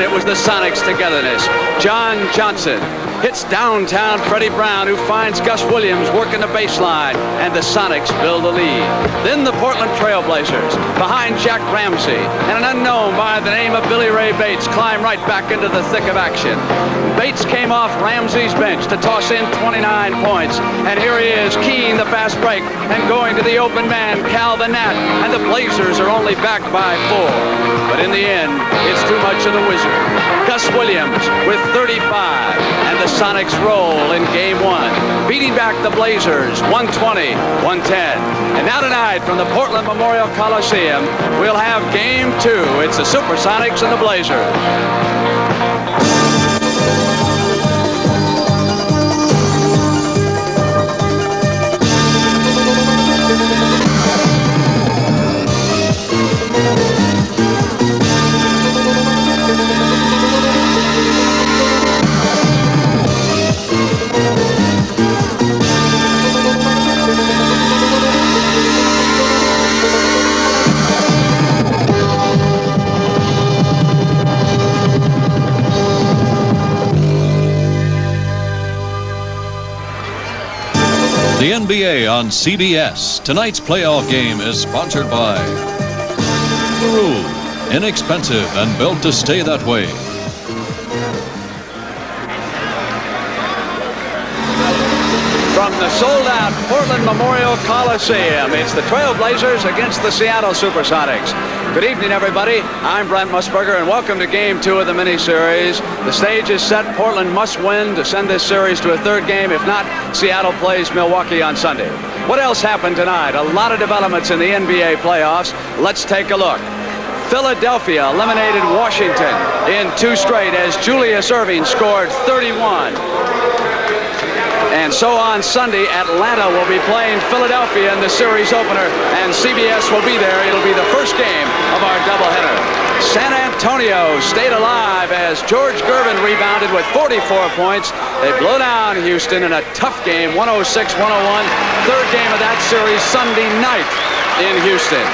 it was the Sonics' togetherness. John Johnson hits downtown Freddie Brown, who finds Gus Williams working the baseline, and the Sonics build a lead. Then the Portland Trailblazers, behind Jack Ramsey and an unknown by the name of Billy Ray Bates, climb right back into the thick of action. Bates came off Ramsey's bench to toss in 29 points, and here he is keying the fast break and going to the open man, Cal the Natt, and the Blazers are only back by 4. But in the end, it's too much of the Wizard. Gus Williams with 35, and the Sonics roll in game 1, beating back the Blazers 120-110. And now tonight from the Portland Memorial Coliseum, we'll have game 2. It's the SuperSonics and the Blazers. The NBA on CBS. Tonight's playoff game is sponsored by Brewer, inexpensive and built to stay that way. From the sold-out Portland Memorial Coliseum, it's the Trailblazers against the Seattle SuperSonics. Good evening, everybody. I'm Brent Musburger, and welcome to Game 2 of the mini-series. The stage is set. Portland must win to send this series to a third game. If not, Seattle plays Milwaukee on Sunday. What else happened tonight? A lot of developments in the NBA playoffs. Let's take a look. Philadelphia eliminated Washington in 2 straight as Julius Erving scored 31. And so on Sunday, Atlanta will be playing Philadelphia in the series opener, and CBS will be there. It'll be the first game of our doubleheader. San Antonio stayed alive as George Gervin rebounded with 44 points. They blow down Houston in a tough game, 106-101. Third game of that series Sunday night in Houston.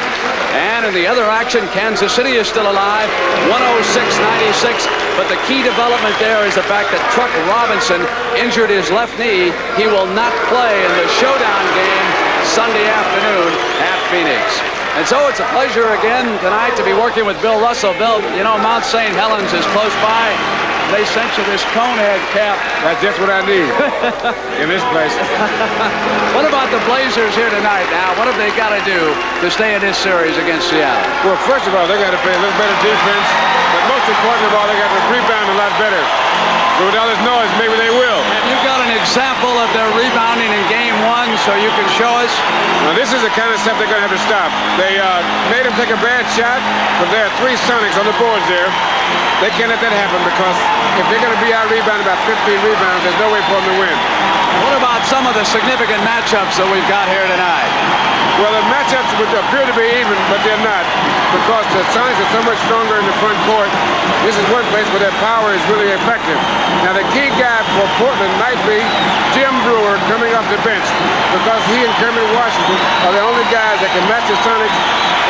And in the other action, Kansas City is still alive, 106-96. But the key development there is the fact that Truck Robinson injured his left knee. He will not play in the showdown game Sunday afternoon at Phoenix. And so it's a pleasure again tonight to be working with Bill Russell. Bill, you know, Mount St. Helens is close by. They sent you this conehead cap. That's just what I need in this place. What about the Blazers here tonight now? What have they got to do to stay in this series against Seattle? Well, first of all, they got to play a little better defense. But most important of all, they got to rebound a lot better. But with all this noise, maybe they will. Have you got an example of their rebounding in game 1 so you can show us? Now, this is the kind of stuff they're going to have to stop. They made them take a bad shot, but there are 3 Sonics on the boards there. They can't let that happen because if they're going to be out-rebounded about 15 rebounds, there's no way for them to win. What about some of the significant matchups that we've got here tonight? Well, the matchups would appear to be even, but they're not, because the Sonics are so much stronger in the front court. This is one place where their power is really effective. Now, the key guy for Portland might be Jim Brewer coming off the bench, because he and Kermit Washington are the only guys that can match the Sonics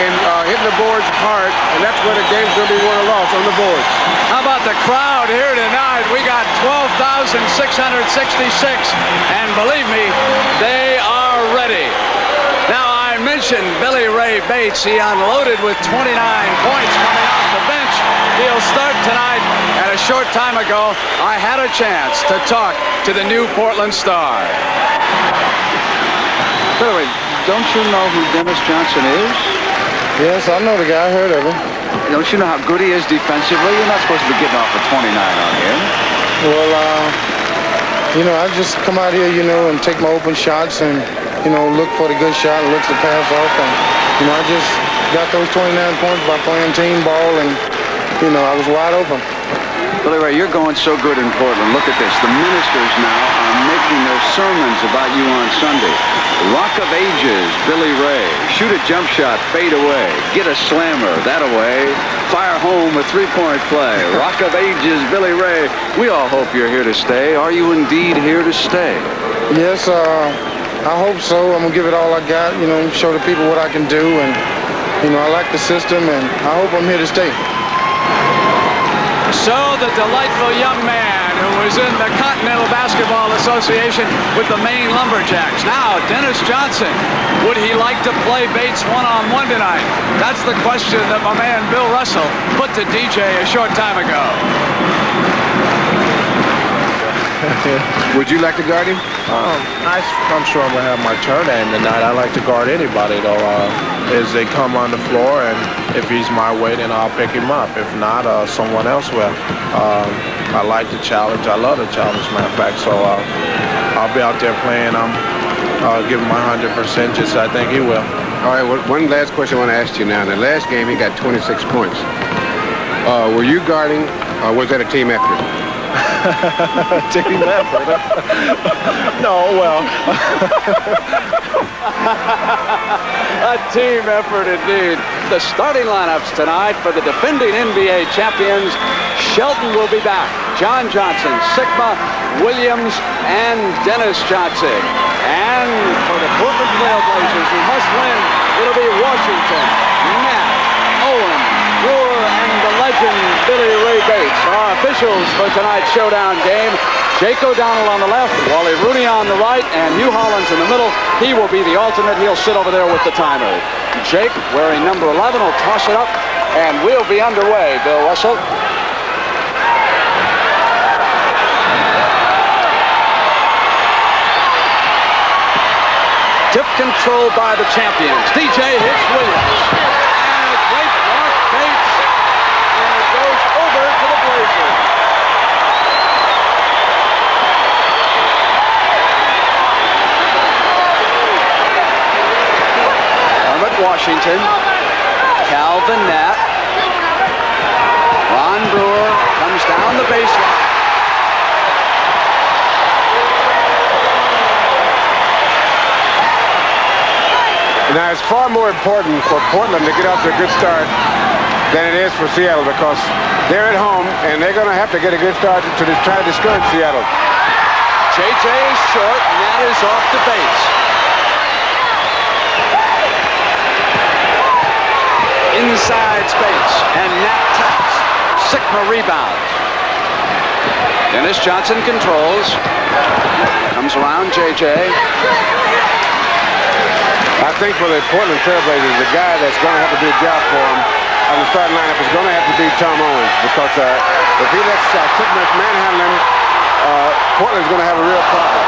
in hitting the boards hard, and that's where the game's going to be won or lost, on the boards. How about the crowd here tonight? We got 12,666, and believe me, they are ready. Now, I mentioned Billy Ray Bates. He unloaded with 29 points coming off the bench. He'll start tonight, and a short time ago, I had a chance to talk to the new Portland star. By the way, don't you know who Dennis Johnson is? Yes, I know the guy. I heard of him. Don't you know how good he is defensively? You're not supposed to be getting off at 29 on here. Well, you know, I just come out here, you know, and take my open shots and, you know, look for the good shot and look to pass off. And, you know, I just got those 29 points by playing team ball, and, you know, I was wide open. Billy Ray, you're going so good in Portland. Look at this. The ministers now are making their sermons about you on Sunday. Rock of Ages, Billy Ray. Shoot a jump shot, fade away. Get a slammer, that away. Fire home a three-point play. Rock of Ages, Billy Ray. We all hope you're here to stay. Are you indeed here to stay? Yes, I hope so. I'm going to give it all I got, you know, show the people what I can do. And, you know, I like the system, and I hope I'm here to stay. So the delightful young man who was in the Continental Basketball Association with the Maine Lumberjacks. Now, Dennis Johnson. Would he like to play Bates one-on-one tonight? That's the question that my man Bill Russell put to DJ a short time ago. Would you like to guard him? I'm sure I'm going to have my turn in tonight. I like to guard anybody, though, as they come on the floor, and if he's my weight, then I'll pick him up. If not, someone else will. I like the challenge. I love the challenge, matter of fact, so I'll be out there playing. I'll give him my 100% just as I think he will. All right, one last question I want to ask you now. In the last game, he got 26 points. Were you guarding, or was that a team effort? Team effort. No, well. A team effort indeed. The starting lineups tonight for the defending NBA champions. Shelton will be back. John Johnson, Sikma, Williams, and Dennis Johnson. And for the Portland Trailblazers who must win, it'll be Washington, Natt, Owens, Brewer, and the legend Billy Ray Bates. Our officials for tonight's showdown game. Jake O'Donnell on the left, Wally Rooney on the right, and Hugh Hollins in the middle. He will be the alternate. He'll sit over there with the timer. Jake, wearing number 11, will toss it up, and we'll be underway. Bill Russell. Tip control by the champions. DJ hits Williams. And a great block, Bates. And it goes over to the Blazers. Kermit Washington. Calvin Natt. Ron Brewer comes down the baseline. Now, it's far more important for Portland to get off to a good start than it is for Seattle, because they're at home and they're going to have to get a good start to try to discourage Seattle. JJ is short, and that is off to Bates. Inside space, and Natt taps. Sikma rebounds. Dennis Johnson controls. Comes around JJ. I think for the Portland Trailblazers, the guy that's going to have to do a job for him on the starting lineup is going to have to be Tom Owens, because if he lets Sikma manhandle him, Portland's going to have a real problem.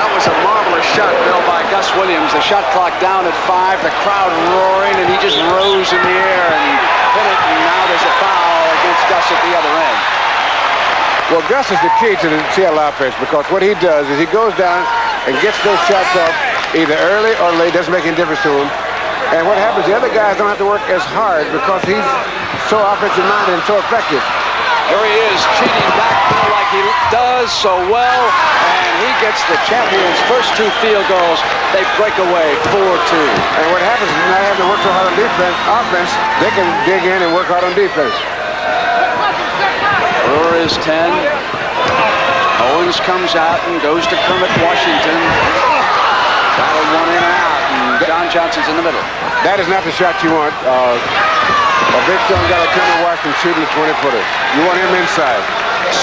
That was a marvelous shot, Bill, by Gus Williams. The shot clock down at 5, the crowd roaring, and he just rose in the air and hit it, and now there's a foul against Gus at the other end. Well, Gus is the key to the Seattle offense, because what he does is he goes down and gets those shots off either early or late. Doesn't make any difference to him. And what happens, the other guys don't have to work as hard because he's so offensive-minded and so effective. Here he is, cheating back Bill, like he does so well, and he gets the champions' first 2 field goals. They break away 4-2. And what happens is not having to work so hard on offense, they can dig in and work hard on defense. Brewer is 10. Owens comes out and goes to Kermit Washington. Battle one in and out, and John Johnson's in the middle. That is not the shot you want. A big strong guy like Kermit Washington shooting a 20-footer. You want him inside.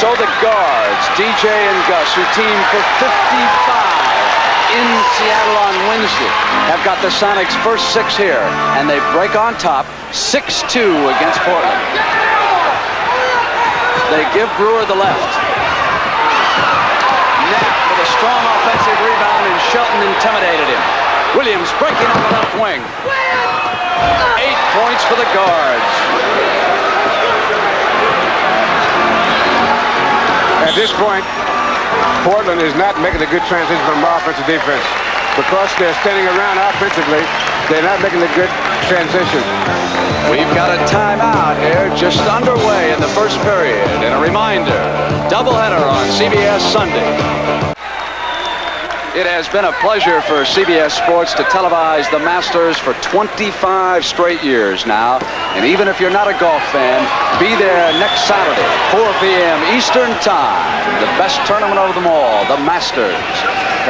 So the guards, DJ and Gus, who teamed for 55 in Seattle on Wednesday, have got the Sonics' first 6 here, and they break on top 6-2 against Portland. They give Brewer the left. Natt with a strong offensive rebound, and Shelton intimidated him. Williams breaking on the left wing. 8 points for the guards. At this point, Portland is not making a good transition from offense to defense. Because they're standing around offensively, they're not making a good transition. We've got a timeout here just underway in the first period. And a reminder, doubleheader on CBS Sunday. It has been a pleasure for CBS Sports to televise the Masters for 25 straight years now. And even if you're not a golf fan, be there next Saturday, 4 p.m. Eastern Time. The best tournament of them all, the Masters.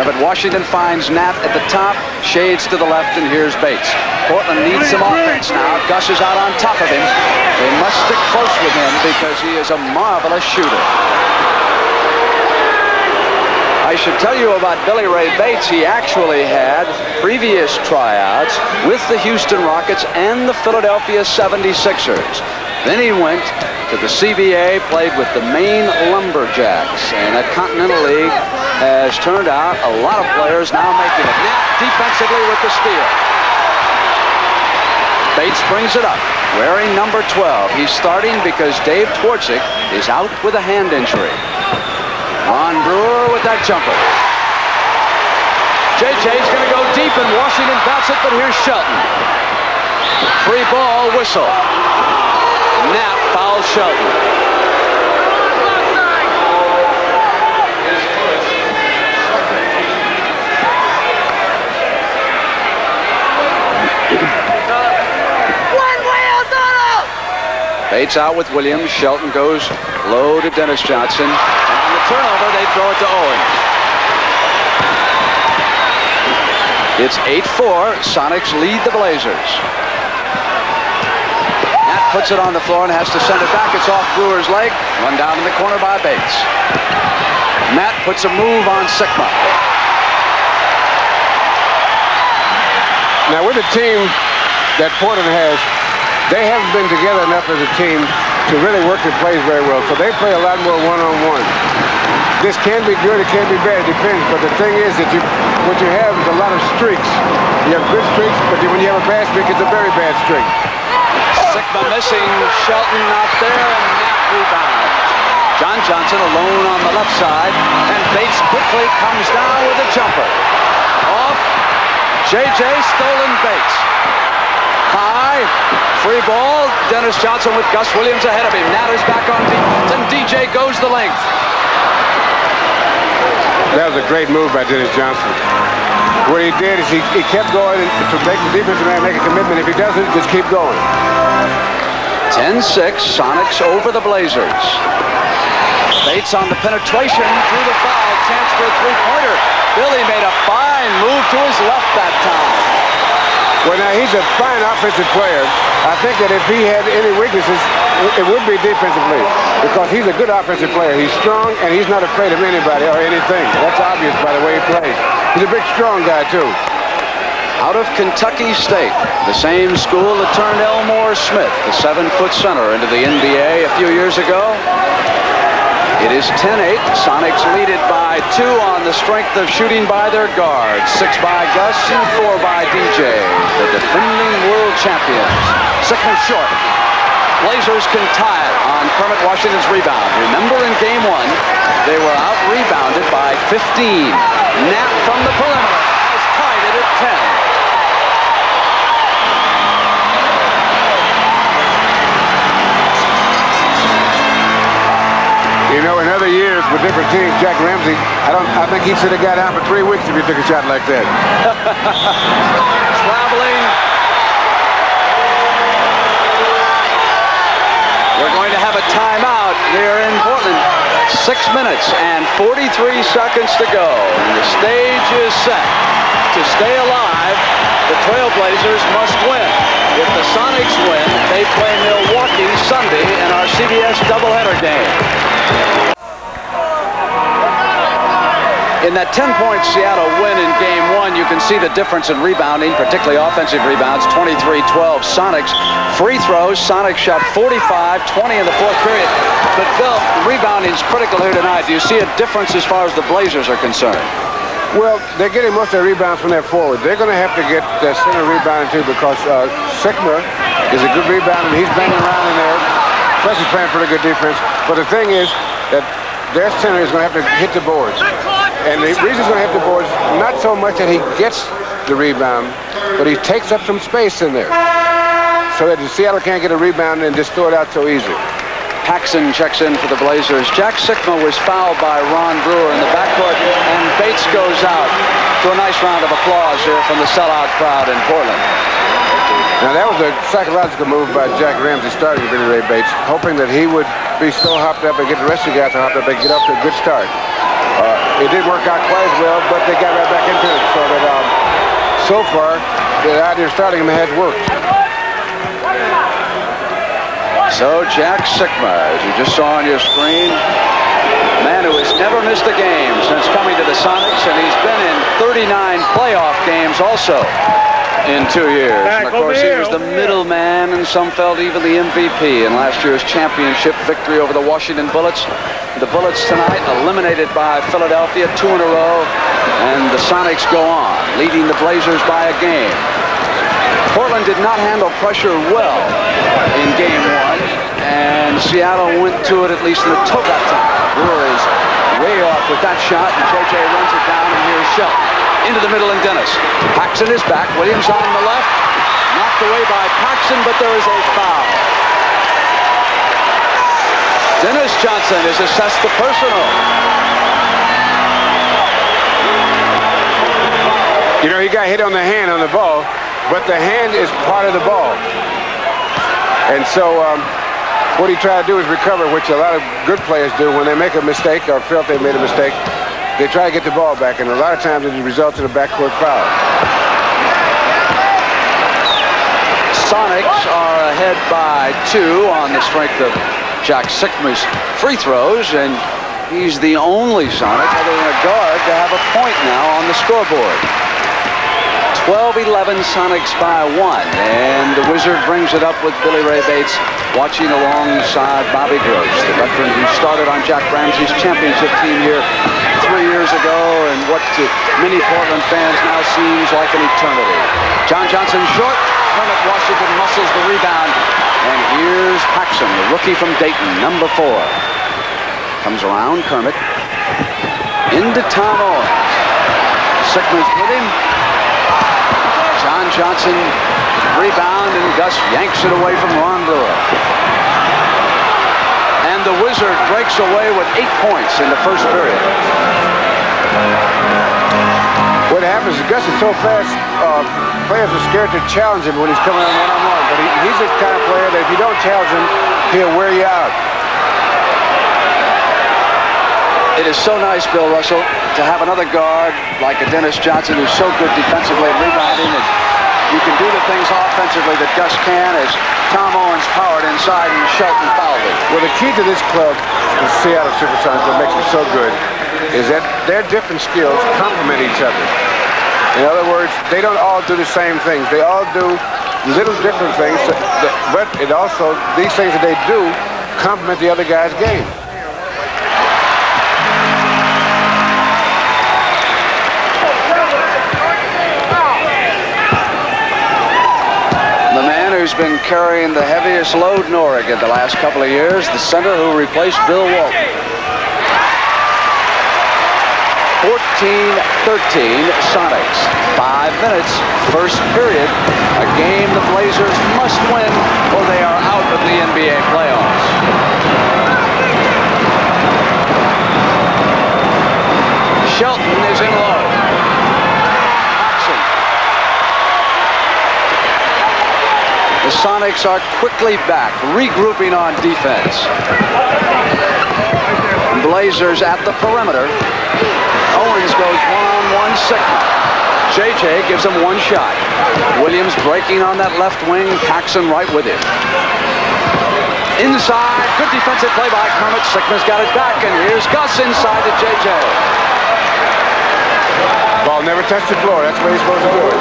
Kermit Washington finds Natt at the top, shades to the left, and here's Bates. Portland needs some offense now. Gus is out on top of him. They must stick close with him because he is a marvelous shooter. I should tell you about Billy Ray Bates. He actually had previous tryouts with the Houston Rockets and the Philadelphia 76ers. Then he went to the CBA, played with the Maine Lumberjacks, and that Continental League has turned out a lot of players now making it. Natt defensively with the steal. Bates brings it up, wearing number 12. He's starting because Dave Twardzik is out with a hand injury. Ron Brewer with that jumper. JJ's going to go deep, and Washington bats it, but here's Shelton. Free ball whistle. Natt fouls Shelton. Bates out with Williams. Shelton goes low to Dennis Johnson. And on the turnover, they throw it to Owens. It's 8-4. Sonics lead the Blazers. Natt puts it on the floor and has to send it back. It's off Brewer's leg. Run down in the corner by Bates. Natt puts a move on Sikma. Now, with the team that Portland has, they haven't been together enough as a team to really work their plays very well. So they play a lot more one-on-one. This can be good, it can be bad, it depends. But the thing is that what you have is a lot of streaks. You have good streaks, but when you have a bad streak, it's a very bad streak. Sikma missing, Shelton not there, and Natt rebound. John Johnson alone on the left side, and Bates quickly comes down with a jumper. Off, JJ stolen Bates. High, free ball. Dennis Johnson with Gus Williams ahead of him. Natt is back on defense, and DJ goes the length. That was a great move by Dennis Johnson. What he did is he kept going to make the defensive man make a commitment. If he doesn't, just keep going. 10-6, Sonics over the Blazers. Bates on the penetration through the foul. Chance for a three-pointer. Billy made a fine move to his left that time. Well, now, he's a fine offensive player. I think that if he had any weaknesses, it would be defensively, because he's a good offensive player. He's strong, and he's not afraid of anybody or anything. That's obvious by the way he plays. He's a big, strong guy, too. Out of Kentucky State, the same school that turned Elmore Smith, the 7-foot center, into the NBA a few years ago. It is 10-8. Sonics lead it by 2 on the strength of shooting by their guards. 6 by Gus and 4 by DJ, the defending world champions. Sikma short. Blazers can tie it on Kermit Washington's rebound. Remember in game 1, they were out-rebounded by 15. Natt from the perimeter has tied it at 10. You know, in other years with different teams, Jack Ramsey, I think he should have got out for 3 weeks if he took a shot like that. Traveling. We're going to have a timeout here in Portland. 6 minutes and 43 seconds to go. And the stage is set. To stay alive, the Trailblazers must win. If the Sonics win, they play Milwaukee Sunday in our CBS doubleheader game. In that 10-point Seattle win in game 1, you can see the difference in rebounding, particularly offensive rebounds, 23-12 Sonics. Free throws, Sonics shot 45-20 in the fourth period. But Bill, rebounding is critical here tonight. Do you see a difference as far as the Blazers are concerned? Well, they're getting most of their rebounds from their forward. They're going to have to get their center rebounding too, because Sikma is a good rebounder, and he's banging around in there. Plus he's playing pretty good defense. But the thing is that their center is going to have to hit the boards. And the reason he's going to hit the boards, not so much that he gets the rebound, but he takes up some space in there, so that Seattle can't get a rebound and just throw it out so easy. Paxson checks in for the Blazers. Jack Sikma was fouled by Ron Brewer in the backcourt, and Bates goes out to a nice round of applause here from the sellout crowd in Portland. Now that was a psychological move by Jack Ramsey starting Billy Ray Bates, hoping that he would be so hopped up and get the rest of the guys so hopped up they get off to a good start. It didn't work out quite as well, but they got right back into it. So that so far, the idea of starting him has worked. So Jack Sikma, as you just saw on your screen, a man who has never missed a game since coming to the Sonics, and he's been in 39 playoff games also in 2 years. And of course, he was the middleman, and some felt even the MVP in last year's championship victory over the Washington Bullets. The Bullets tonight eliminated by Philadelphia 2 in a row, and the Sonics go on, leading the Blazers by a game. Portland did not handle pressure well in game 1, and Seattle went to it at least in the toe that time. Brewer is way off with that shot, and JJ runs it down, and here's Shelton into the middle, and Dennis. Paxson is back. Williams on the left, knocked away by Paxson, but there is a foul. Dennis Johnson is assessed to personal. You know, he got hit on the hand on the ball, but the hand is part of the ball. And so what he tried to do is recover, which a lot of good players do when they make a mistake or felt they made a mistake. They try to get the ball back, and a lot of times it results in a backcourt foul. Sonics are ahead by 2 on the strength of Jack Sikma's free throws, and he's the only Sonic other than a guard to have a point now on the scoreboard. 12-11 Sonics by 1, and the Wizard brings it up with Billy Ray Bates watching alongside Bobby Gross, the veteran who started on Jack Ramsey's championship team here 3 years ago, and what to many Portland fans now seems like an eternity. John Johnson short, Kermit Washington muscles the rebound, and here's Paxson, the rookie from Dayton, number 4. Comes around Kermit, into Tom Owens. Sikma's with him. John Johnson rebound, and Gus yanks it away from Ron Brewer. And the Wizard breaks away with 8 points in the first period. What happens is Gus is so fast, players are scared to challenge him when he's coming on one-on-one. But he's the kind of player that if you don't challenge him, he'll wear you out. It is so nice, Bill Russell, to have another guard like a Dennis Johnson who's so good defensively and rebounding, and you can do the things offensively that Gus can, as Tom Owens powered inside and Shelton fouled it. Well, the key to this club, the Seattle SuperSonics, what makes it so good, is that their different skills complement each other. In other words, they don't all do the same things. They all do little different things, but it also, these things that they do complement the other guy's game. The man who's been carrying the heaviest load in Oregon the last couple of years, the center who replaced Bill Walton. 14-13 Sonics. 5 minutes, first period. A game the Blazers must win or they are out of the NBA playoffs. Shelton is in low. Paxson. The Sonics are quickly back, regrouping on defense. Blazers at the perimeter. Owens goes one-on-one Sikma. JJ gives him one shot. Williams breaking on that left wing. Paxson right with him. Inside, good defensive play by Kermit. Sikma's got it back, and here's Gus inside to JJ. Ball never touched the floor. That's where he's supposed to do it.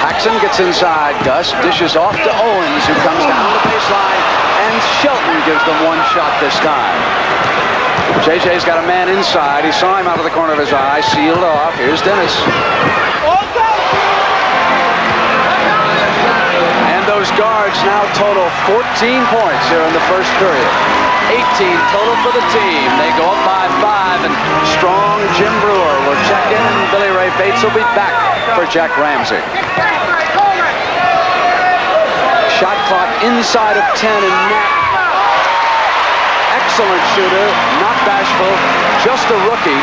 Paxson gets inside. Gus dishes off to Owens, who comes down the baseline, and Shelton gives them one shot this time. JJ's got a man inside. He saw him out of the corner of his eye, sealed off. Here's Dennis. And those guards now total 14 points here in the first period. 18 total for the team. They go up by 5, and strong Jim Brewer will check in, and Billy Ray Bates will be back for Jack Ramsey. Shot clock inside of 10, and Natt, excellent shooter, not bashful, just a rookie.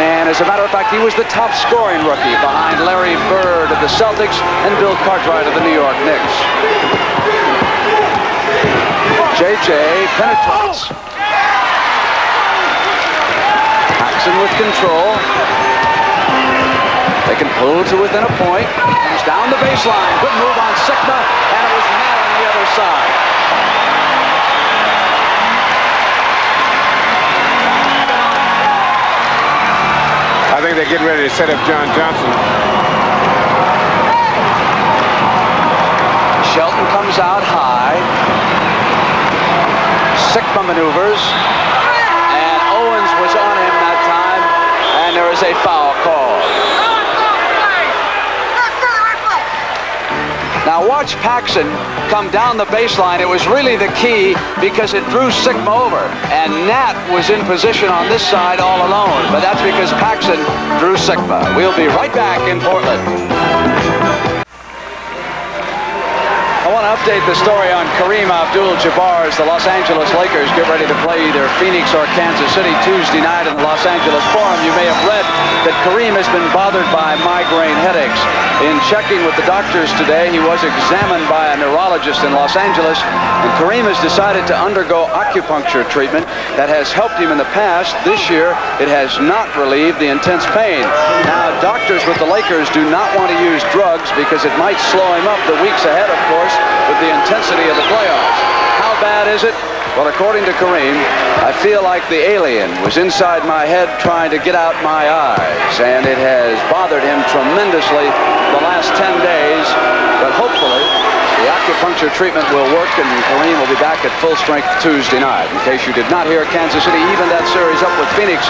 And as a matter of fact, he was the top scoring rookie behind Larry Bird of the Celtics and Bill Cartwright of the New York Knicks. JJ penetrates. Paxson with control. They can pull to within a point. Comes down the baseline. Good move on Sikma, and it was Natt on the other side. I think they're getting ready to set up John Johnson. Shelton comes out high. Sikma maneuvers. And Owens was on him that time. And there is a foul call. Now watch Paxson come down the baseline. It was really the key because it drew Sikma over. And Natt was in position on this side all alone. But that's because Paxson drew Sikma. We'll be right back in Portland. I want to update the story on Kareem Abdul-Jabbar as the Los Angeles Lakers get ready to play either Phoenix or Kansas City Tuesday night in the Los Angeles Forum. You may have read that Kareem has been bothered by migraine headaches. In checking with the doctors today, he was examined by a neurologist in Los Angeles, and Kareem has decided to undergo acupuncture treatment that has helped him in the past. This year, it has not relieved the intense pain. Now, doctors with the Lakers do not want to use drugs because it might slow him up the weeks ahead, of course, with the intensity of the playoffs. How bad is it? Well, according to Kareem, I feel like the alien was inside my head trying to get out my eyes, and it has bothered him tremendously the last 10 days, but hopefully the acupuncture treatment will work and Kareem will be back at full strength Tuesday night. In case you did not hear, Kansas City evened that series up with Phoenix.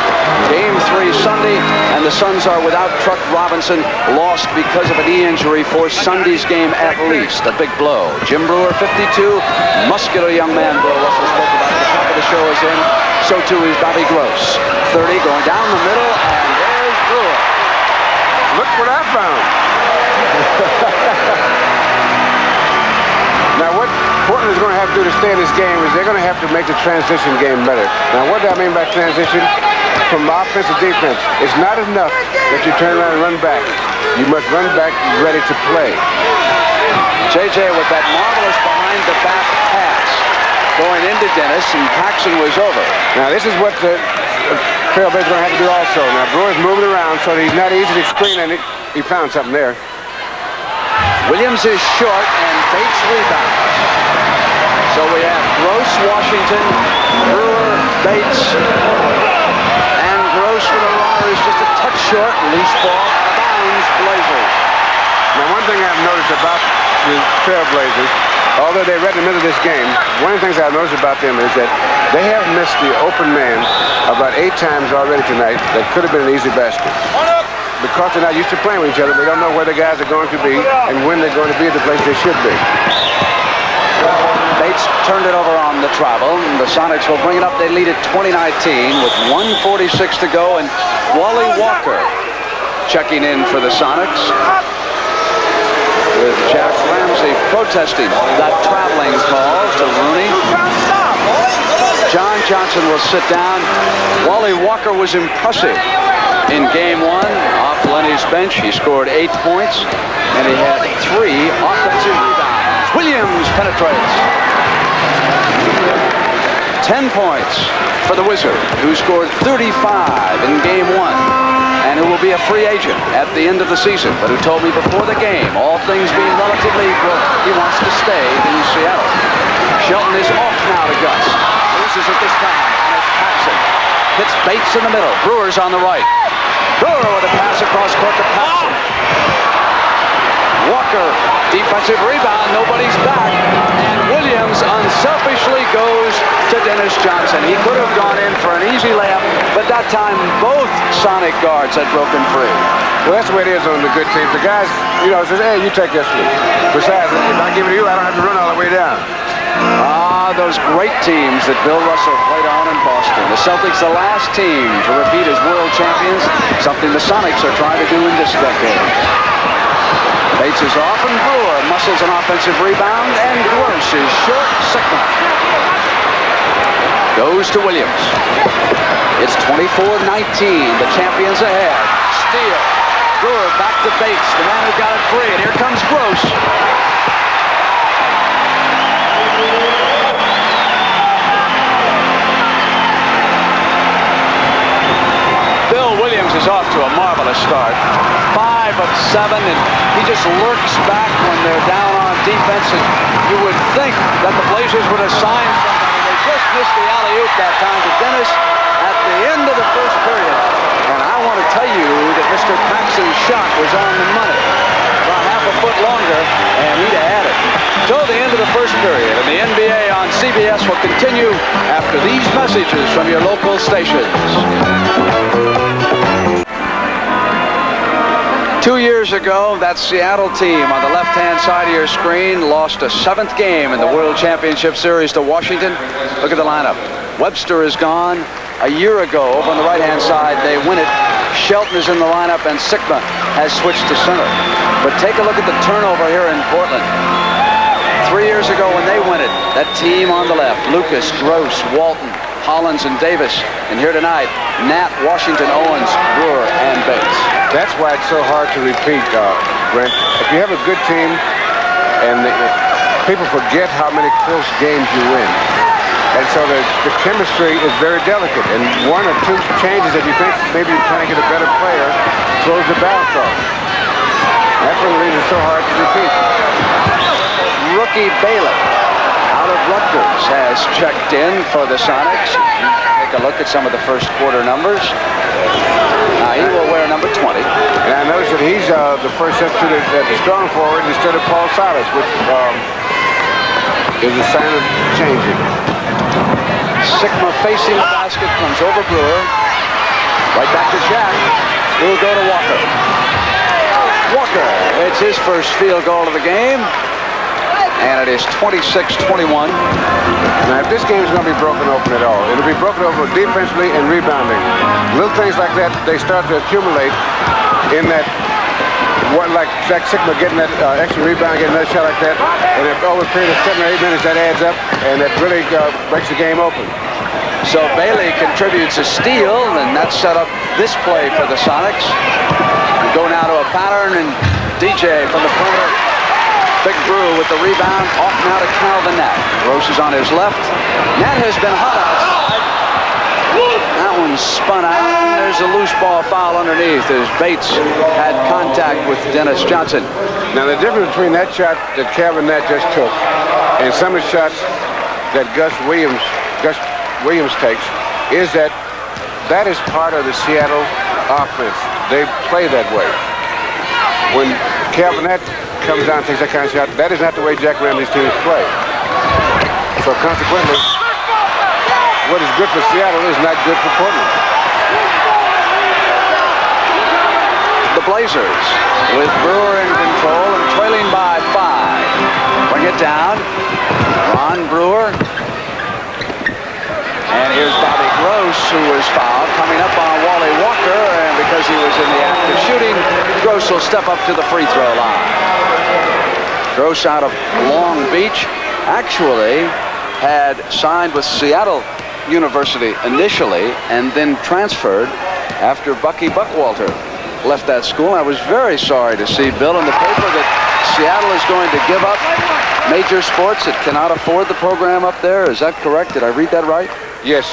Game 3 Sunday, and the Suns are without Truck Robinson, lost because of a knee injury for Sunday's game at least. A big blow. Jim Brewer, 52, muscular young man Bill Russell spoke about at the top of the show is in. So too is Bobby Gross. 30 going down the middle, and there's Brewer. Look what I found. Now, what Portland is going to have to do to stay in this game is they're going to have to make the transition game better. Now, what do I mean by transition? From offense to defense, it's not enough that you turn around and run back. You must run back ready to play. JJ with that marvelous behind-the-back pass going into Dennis, and Paxson was over. Now, this is what the Trailblazers are going to have to do also. Now, Brewer's moving around so that he's not easily screening it. He found something there. Williams is short, and Bates rebounds. So we have Gross, Washington, Brewer, Bates, and Gross for the runner is just a touch short. Loose ball, bounds, Blazers. Now, one thing I've noticed about the Trailblazers, although they're right in the middle of this game, one of the things I've noticed about them is that they have missed the open man about 8 times already tonight. That could have been an easy basket. Because they're not used to playing with each other, they don't know where the guys are going to be and when they're going to be at the place they should be. Bates turned it over on the travel, and the Sonics will bring it up. They lead at 20-19 with 1:46 to go, and Wally Walker checking in for the Sonics, with Jack Ramsey protesting that traveling call to Rooney. John Johnson will sit down. Wally Walker was impressive in game 1 off Lenny's bench. He scored 8 points, and he had 3 offensive rebounds. Williams penetrates. 10 points for the Wizard, who scored 35 in game 1, and who will be a free agent at the end of the season, but who told me before the game, all things being relatively equal, he wants to stay in Seattle. Shelton is off now to Gus. Loses it this time, and it's Paxson. Hits Bates in the middle. Brewer's on the right. Brewer with a pass across court to Paxson. Walker, defensive rebound, nobody's back. And Williams unselfishly goes to Dennis Johnson. He could have gone in for an easy layup, but that time both Sonic guards had broken free. Well, that's the way it is on the good teams. The guys, says, hey, you take this one. Besides, if I give it to you, I don't have to run all the way down. Those great teams that Bill Russell played on in Boston. The Celtics, the last team to repeat as world champions, something the Sonics are trying to do in this decade. Bates is off, and Brewer muscles an offensive rebound, and Gross is short. Sikma goes to Williams. It's 24-19. The champions ahead. Steal. Brewer back to Bates, the man who got it free, and here comes Gross. Bill Williams is off to a marvelous start. 5 of 7, and he just lurks back when they're down on defense, and you would think that the Blazers would assign somebody. They just missed the alley-oop that time to Dennis at the end of the first period. And I want to tell you that Mr. Paxson's shot was on the money. About half a foot longer, and he'd have had it. Till the end of the first period, and the NBA on CBS will continue after these messages from your local stations. 2 years ago, that Seattle team on the left-hand side of your screen lost a 7th game in the World Championship Series to Washington. Look at the lineup. Webster is gone. A year ago, over on the right-hand side, they win it. Shelton is in the lineup, and Sikma has switched to center. But take a look at the turnover here in Portland. 3 years ago when they win it, that team on the left, Lucas, Gross, Walton, Hollins, and Davis. And here tonight, Natt, Washington, Owens, Brewer, and Bates. That's why it's so hard to repeat, Brent. If you have a good team, and people forget how many close games you win. And so the chemistry is very delicate. And 1 or 2 changes that you think maybe you're trying to get a better player throws the balance off. That's one of the reasons it's so hard to repeat. Rookie Bailey out of Rutgers has checked in for the Sonics. Take a look at some of the first quarter numbers. He will wear number 20. And I noticed that he's the first substitute at the strong forward instead of Paul Silas, which is a sign of changing. Sikma facing the basket, comes over Brewer. Right back to Jack, who will go to Walker. Walker, it's his first field goal of the game. And it is 26-21. Now, if this game is going to be broken open at all, it'll be broken open defensively and rebounding. Little things like that, they start to accumulate in that, like Sikma getting that extra rebound, getting another shot like that. And if over a period of 7 or 8 minutes, that adds up, and that really breaks the game open. So Bailey contributes a steal, and that set up this play for the Sonics. We go now to a pattern, and DJ from the corner. Big Brew with the rebound, off now to Calvin Natt. Gross is on his left. Natt has been hot outside. That one spun out, and there's a loose ball foul underneath as Bates had contact with Dennis Johnson. Now the difference between that shot that Calvin Natt just took and some of the shots that Gus Williams takes is that is part of the Seattle offense. They play that way. When Calvin Natt comes down and takes that kind of shot, that is not the way Jack Ramsey's teams play. So consequently, what is good for Seattle is not good for Portland. The Blazers with Brewer in control and trailing by 5. Bring it down. Ron Brewer. And here's Bobby Gross, who was fouled, coming up on Wally Walker, and because he was in the act of shooting, Gross will step up to the free throw line. Gross out of Long Beach actually had signed with Seattle University initially and then transferred after Bucky Buckwalter left that school. I was very sorry to see, Bill, in the paper that Seattle is going to give up major sports. It cannot afford the program up there. Is that correct? Did I read that right? Yes.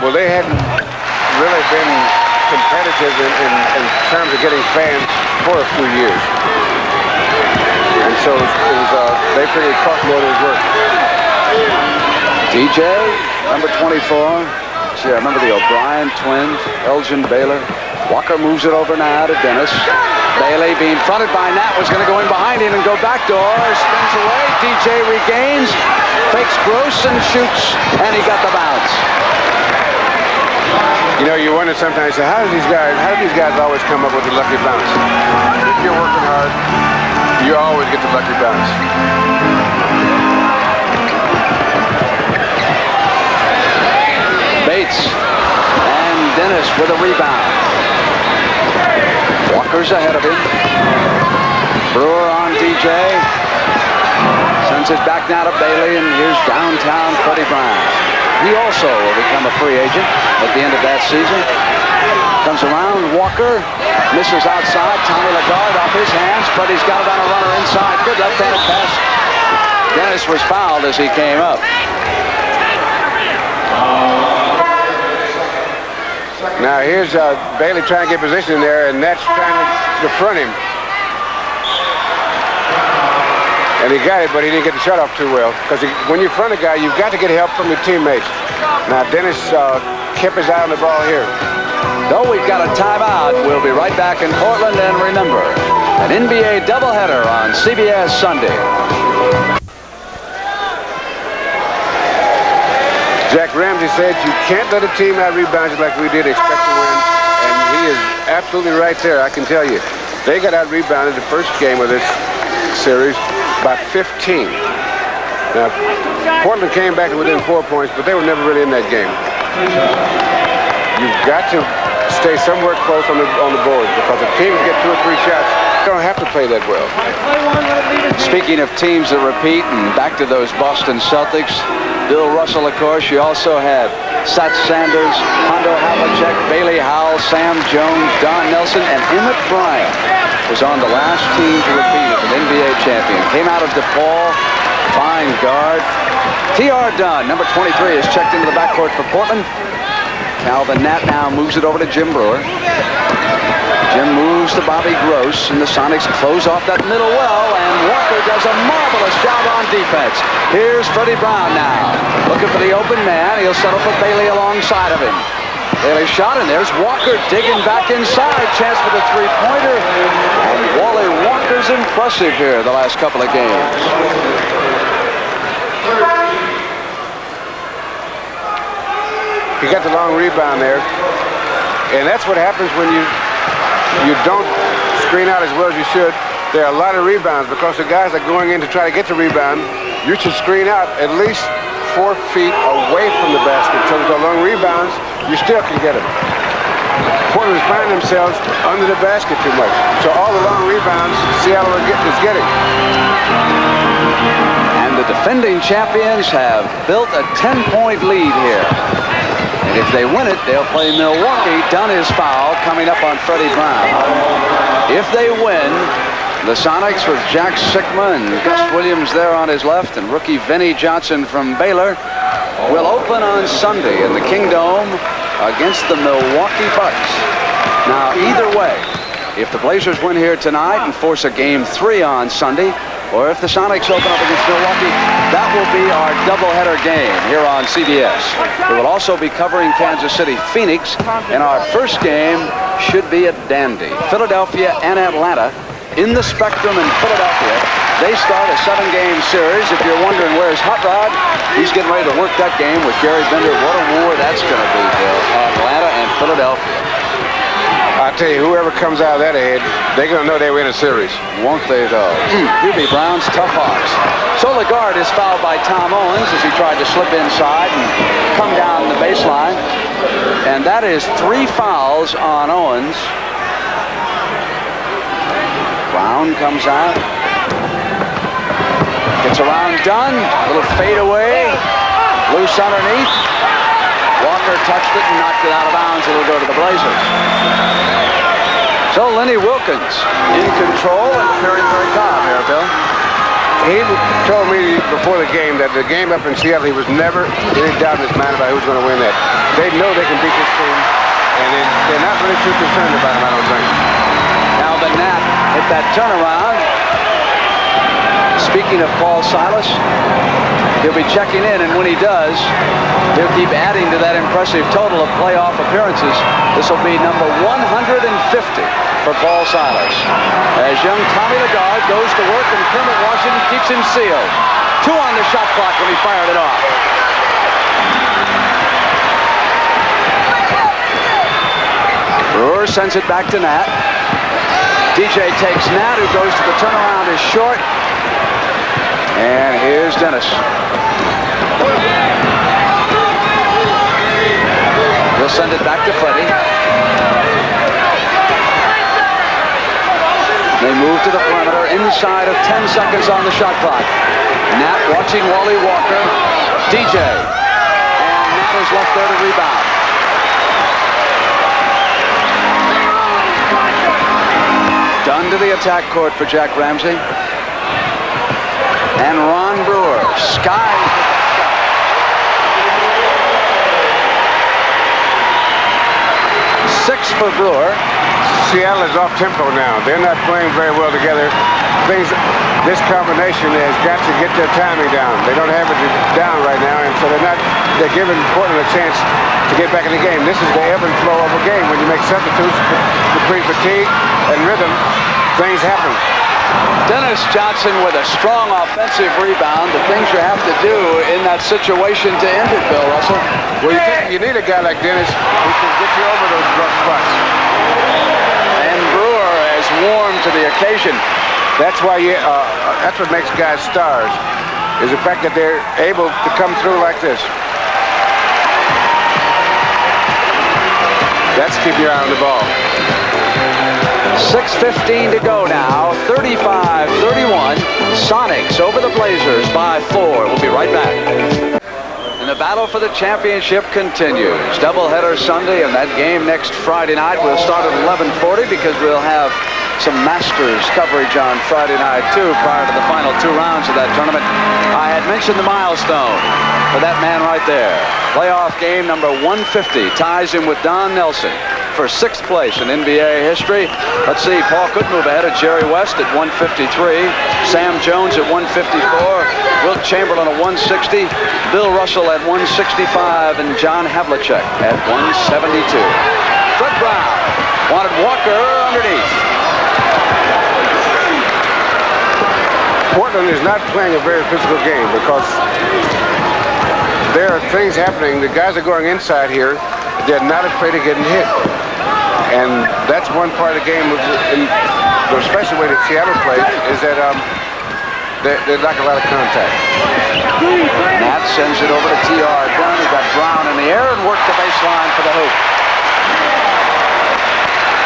Well, they hadn't really been competitive in terms of getting fans for a few years. And so they figured cost more than it was worth. DJ, number 24. See, I remember the O'Brien twins, Elgin Baylor. Walker moves it over now to Dennis. Bailey, being fronted by Natt, was going to go in behind him and go backdoor. Spins away. DJ regains, fakes Gross and shoots, and he got the bounce. You know, you wonder sometimes, how do these guys always come up with the lucky bounce? If you're working hard, you always get the lucky bounce. Bates and Dennis with a rebound. Walker's ahead of him. Brewer on DJ. Sends it back now to Bailey, and here's downtown Freddie Brown. He also will become a free agent at the end of that season. Comes around, Walker misses outside. Tommy Lagarde off his hands. Freddie's got it on a runner inside. Good left-handed pass. Dennis was fouled as he came up. Now here's Bailey trying to get position in there, and Natt's trying to front him. And he got it, but he didn't get the shot off too well. Because when you front a guy, you've got to get help from your teammates. Now Dennis kept his eye on the ball here. Though we've got a timeout, we'll be right back in Portland. And remember, an NBA doubleheader on CBS Sunday. Jack Ramsey said you can't let a team out-rebound you like we did, expect to win. And he is absolutely right there, I can tell you. They got out-rebounded the first game of this series by 15. Now, Portland came back to within 4 points, but they were never really in that game. You've got to stay somewhere close on the board, because if teams get 2 or 3 shots, they don't have to play that well. Speaking of teams that repeat, and back to those Boston Celtics, Bill Russell, of course. You also had Sat Sanders, Hondo Havlicek, Bailey Howell, Sam Jones, Don Nelson, and Emmett Bryant was on the last team to repeat as an NBA champion. Came out of DePaul, fine guard. T.R. Dunn, number 23, is checked into the backcourt for Portland. Calvin Natt now moves it over to Jim Brewer. Jim moves to Bobby Gross, and the Sonics close off that middle well, and Walker does a marvelous job on defense. Here's Freddie Brown now, looking for the open man. He'll settle for Bailey alongside of him. Bailey shot, and there's Walker digging back inside. Chance for the three-pointer, and Wally Walker's impressive here the last couple of games. He got the long rebound there, and that's what happens when you don't screen out as well as you should. There are a lot of rebounds because the guys are going in to try to get the rebound. You should screen out at least 4 feet away from the basket. So with the long rebounds, you still can get them. Portland's finding themselves under the basket too much. So all the long rebounds Seattle is getting. And the defending champions have built a 10-point lead here. And if they win it, they'll play Milwaukee. Dunn is fouled, coming up on Freddie Brown. If they win, the Sonics with Jack Sikma and Gus Williams there on his left, and rookie Vinnie Johnson from Baylor, will open on Sunday in the Kingdome against the Milwaukee Bucks. Now, either way, if the Blazers win here tonight and force a Game 3 on Sunday, or if the Sonics open up against Milwaukee, that will be our doubleheader game here on CBS. We will also be covering Kansas City, Phoenix, and our first game should be at Dandy. Philadelphia and Atlanta in the Spectrum in Philadelphia. They start a 7-game series. If you're wondering where's Hot Rod, he's getting ready to work that game with Gary Bender. What a war that's going to be, Bill. Atlanta and Philadelphia. I tell you, whoever comes out of that ahead, they're going to know they win a series. Won't they, though? Hubie Brown's tough Hawks. So Lagarde is fouled by Tom Owens as he tried to slip inside and come down the baseline. And that is 3 fouls on Owens. Brown comes out. Gets around Dunn. A little fade away. Loose underneath. Walker touched it and knocked it out of bounds. It'll go to the Blazers. So Lenny Wilkins in control and appearing very calm here, Bill. He told me before the game that the game up in Seattle, he was never any doubt in his mind about who's going to win that. They know they can beat this team, and they're not really too concerned about him, I don't think. Now the Natt hit that turnaround. Speaking of Paul Silas, he'll be checking in, and when he does, he'll keep adding to that impressive total of playoff appearances. This will be number 150 for Paul Silas. As young Tommy Lagarde goes to work, and Kermit Washington keeps him sealed. 2 on the shot clock when he fired it off. Brewer sends it back to Natt. DJ takes Natt, who goes to the turnaround, is short. And here's Dennis. He'll send it back to Freddie. They move to the perimeter in inside of 10 seconds on the shot clock. Natt watching Wally Walker. DJ. And Natt is left there to rebound. Done to the attack court for Jack Ramsey. And Ron Brewer skies with that shot. 6 for Brewer. Seattle is off tempo now. They're not playing very well together. This combination has got to get their timing down. They don't have it down right now, and so they're giving Portland a chance to get back in the game. This is the ebb and flow of a game. When you make substitutes between fatigue and rhythm, things happen. Dennis Johnson with a strong offensive rebound. The things you have to do in that situation to end it, Bill Russell. Well, you need a guy like Dennis who can get you over those rough spots. And Brewer has warmed to the occasion. That's why that's what makes guys stars, is the fact that they're able to come through like this. That's keep your eye on the ball. 6:15 to go now. 35-31. Sonics over the Blazers by 4. We'll be right back. And the battle for the championship continues. Doubleheader Sunday, and that game next Friday night will start at 11:40 because we'll have some Masters coverage on Friday night, too, prior to the final 2 rounds of that tournament. I had mentioned the milestone for that man right there. Playoff game number 150 ties him with Don Nelson for 6th place in NBA history. Let's see, Paul could move ahead of Jerry West at 153, Sam Jones at 154, Wilt Chamberlain at 160, Bill Russell at 165, and John Havlicek at 172. Fred Brown wanted Walker underneath. Portland is not playing a very physical game because there are things happening. The guys are going inside here. They're not afraid of getting hit. And that's one part of the game, the special way that Seattle plays, is that they lack a lot of contact. Natt sends it over to T.R. Dunn. He got Brown in the air and worked the baseline for the hoop.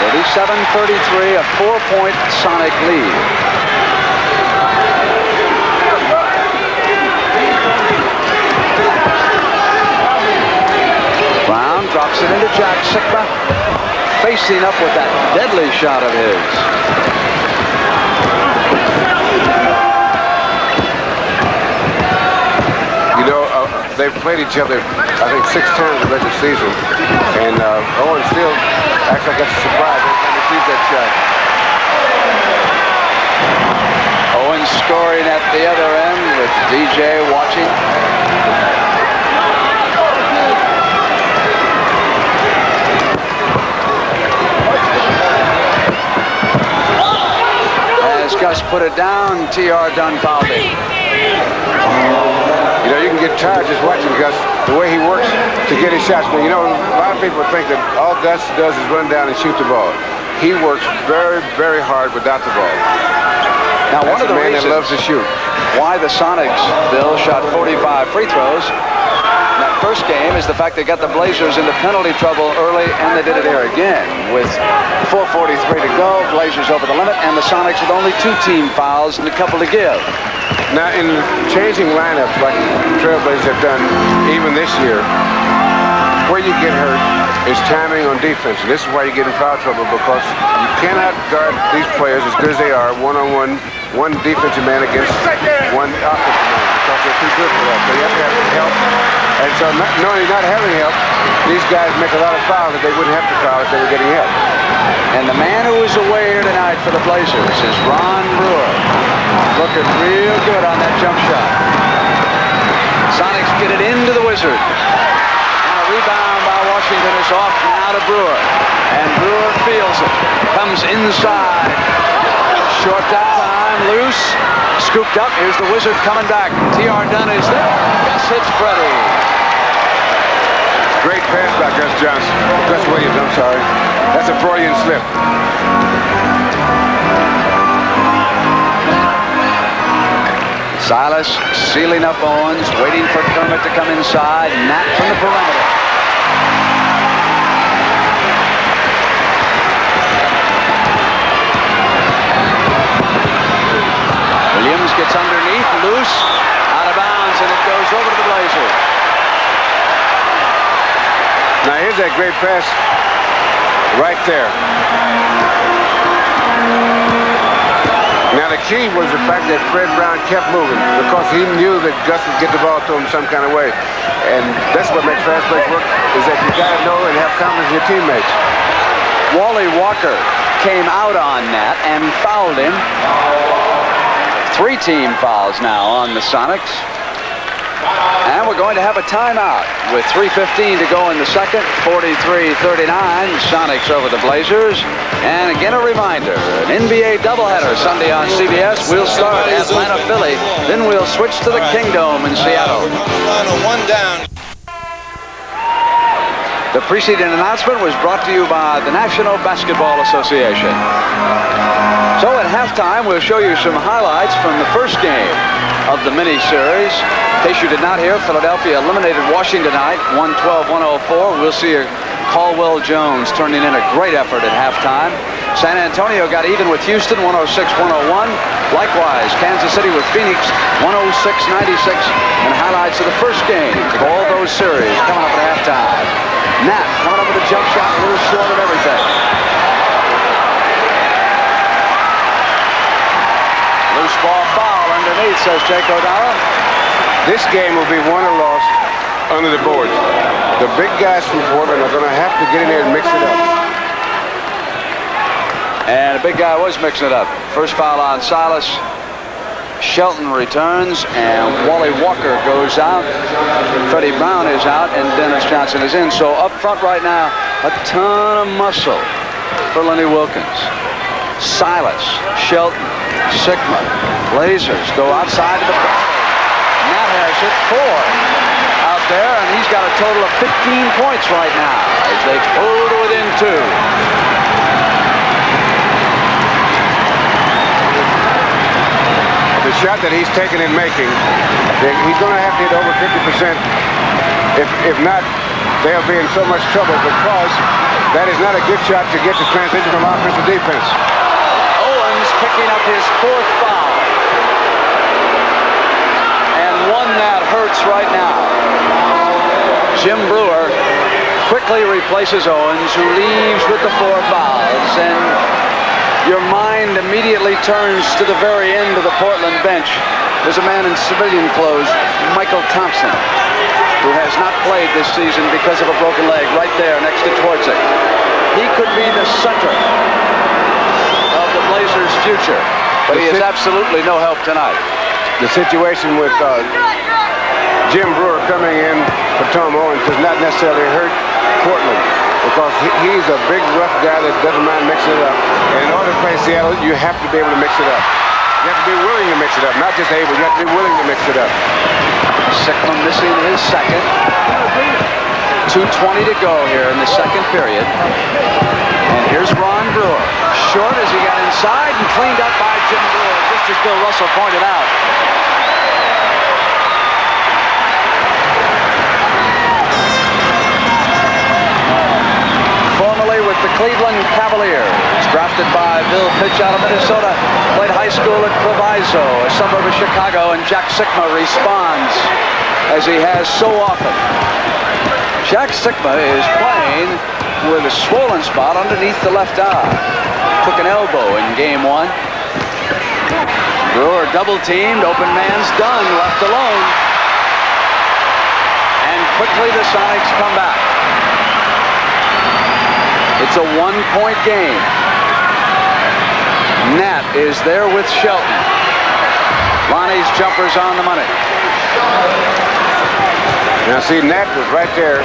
37-33, a 4-point Sonic lead. Brown drops it into Jack Sikma, facing up with that deadly shot of his. You know, they've played each other, I think, 6 times in the regular season, and Owens still acts like that's a surprise and receives that shot. Owens scoring at the other end with DJ watching. Gus put it down. T.R. Dunn fouled him. You know, you can get tired just watching Gus, the way he works to get his shots. But, you know, a lot of people think that all Gus does is run down and shoot the ball. He works very, very hard without the ball. Now, one of the reasons that loves to shoot. Why the Sonics, Bill, shot 45 free throws in that first game is the fact they got the Blazers into penalty trouble early, and they did it here again with 4:43 to go. Blazers over the limit, and the Sonics with only 2 team fouls and a couple to give. Now, in changing lineups like Trailblazers have done even this year, where you get hurt is timing on defense. And this is why you get in foul trouble, because you cannot guard these players as good as they are one-on-one, one defensive man against one offensive man, because they're too good for that. So you have to have help. And so knowing not having help, these guys make a lot of fouls that they wouldn't have to foul if they were getting help. And the man who is away here tonight for the Blazers is Ron Brewer. Looking real good on that jump shot. Sonics get it into the Wizard. And a rebound by Washington is off now to Brewer. And Brewer feels it. Comes inside. Short that time, loose. Scooped up. Here's the Wizard coming back. T.R. Dunn is there. Gus hits Freddie. Great pass by Gus Johnson. Gus Williams, I'm sorry. That's a Freudian slip. Silas sealing up Owens, waiting for Kermit to come inside. Natt from the perimeter. gets underneath, loose, out of bounds, and it goes over to the Blazers. Now here's that great pass right there. Now the key was the fact that Fred Brown kept moving because he knew that Gus would get the ball to him some kind of way. And that's what makes fast break work, is that you got to know and have confidence in your teammates. Wally Walker came out on Natt and fouled him. 3 team fouls now on the Sonics. And we're going to have a timeout with 3:15 to go in the second. 43-39, Sonics over the Blazers. And again, a reminder, an NBA doubleheader Sunday on CBS. We'll start at Atlanta, Philly. Then we'll switch to the Kingdome in Seattle. One down. The preceding announcement was brought to you by the National Basketball Association. So at halftime, we'll show you some highlights from the first game of the mini-series. In case you did not hear, Philadelphia eliminated Washington tonight, 112-104. We'll see Caldwell Jones turning in a great effort at halftime. San Antonio got even with Houston, 106-101. Likewise, Kansas City with Phoenix, 106-96. And highlights of the first game of all those series coming up at halftime. Natt coming up with a jump shot, a little short of everything. Loose ball foul underneath, says Jake O'Donnell. This game will be won or lost under the boards. The big guys from Portland are going to have to get in there and mix it up. And the big guy was mixing it up. First foul on Silas. Shelton returns, and Wally Walker goes out. Freddie Brown is out, and Dennis Johnson is in. So up front right now, a ton of muscle for Lenny Wilkins. Silas, Shelton, Sikma, Blazers go outside of the ball. Natt has it 4 out there, and he's got a total of 15 points right now as they pull to within 2. The shot that he's taking and making, he's going to have to hit over 50%. If not, they'll be in so much trouble because that is not a good shot to get the transition from offense to defense. Owens picking up his 4th foul. And one that hurts right now. Jim Brewer quickly replaces Owens, who leaves with the 4 fouls. And your mind immediately turns to the very end of the Portland bench. There's a man in civilian clothes, Michael Thompson, who has not played this season because of a broken leg, right there next to Twardzik. He could be the center of the Blazers' future, but he has absolutely no help tonight. The situation with Jim Brewer coming in for Tom Owens does not necessarily hurt Portland, because he's a big, rough guy that doesn't mind mixing it up. And in order to play Seattle, you have to be able to mix it up. You have to be willing to mix it up, not just able, you have to be willing to mix it up. Sikma missing his second. 2:20 to go here in the second period. And here's Ron Brewer. Short as he got inside and cleaned up by Jim Brewer, just as Bill Russell pointed out. Formerly with the Cleveland Cavaliers, drafted by Bill Pitch out of Minnesota, played high school at Proviso, a suburb of Chicago, and Jack Sikma responds as he has so often. Jack Sikma is playing with a swollen spot underneath the left eye. Took an elbow in game 1. Brewer double-teamed, open man's done, left alone. And quickly the Sonics come back. It's a 1-point game. Natt is there with Shelton. Lonnie's jumper's on the money. Now see, Natt was right there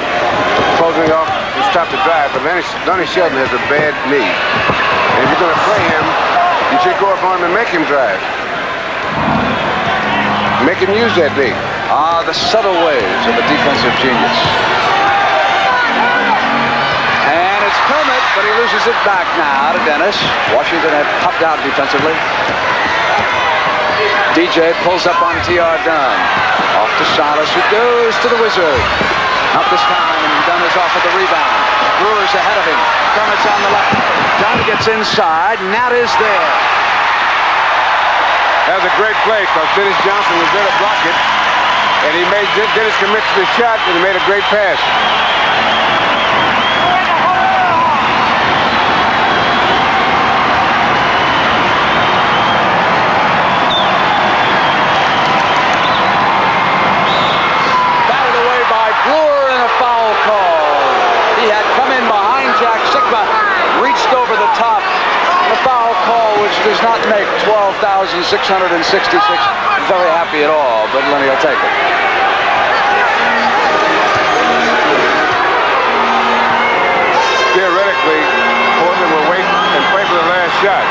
closing off to stop the drive, but Lonnie Shelton has a bad knee. And if you're going to play him, you should go up on him and make him drive. Make him use that knee. The subtle ways of a defensive genius. And it's Kermit, but he loses it back now to Dennis. Washington had popped out defensively. DJ pulls up on T.R. Dunn. Off to Silas, who goes to the Wizard. Not this time, and Dunn is off with the rebound. Brewer's ahead of him. Kermit's on the left. Dunn gets inside. Natt is there. That was a great play because Dennis Johnson was there to block it. And he made Dennis commit to the shot, and he made a great pass. Batted away by Brewer and a foul call. He had come in behind Jack Sikma, reached over the top. A foul call which does not make 12,666 very happy at all, but Lonnie will take it. Theoretically, Portland will wait and play for the last shot.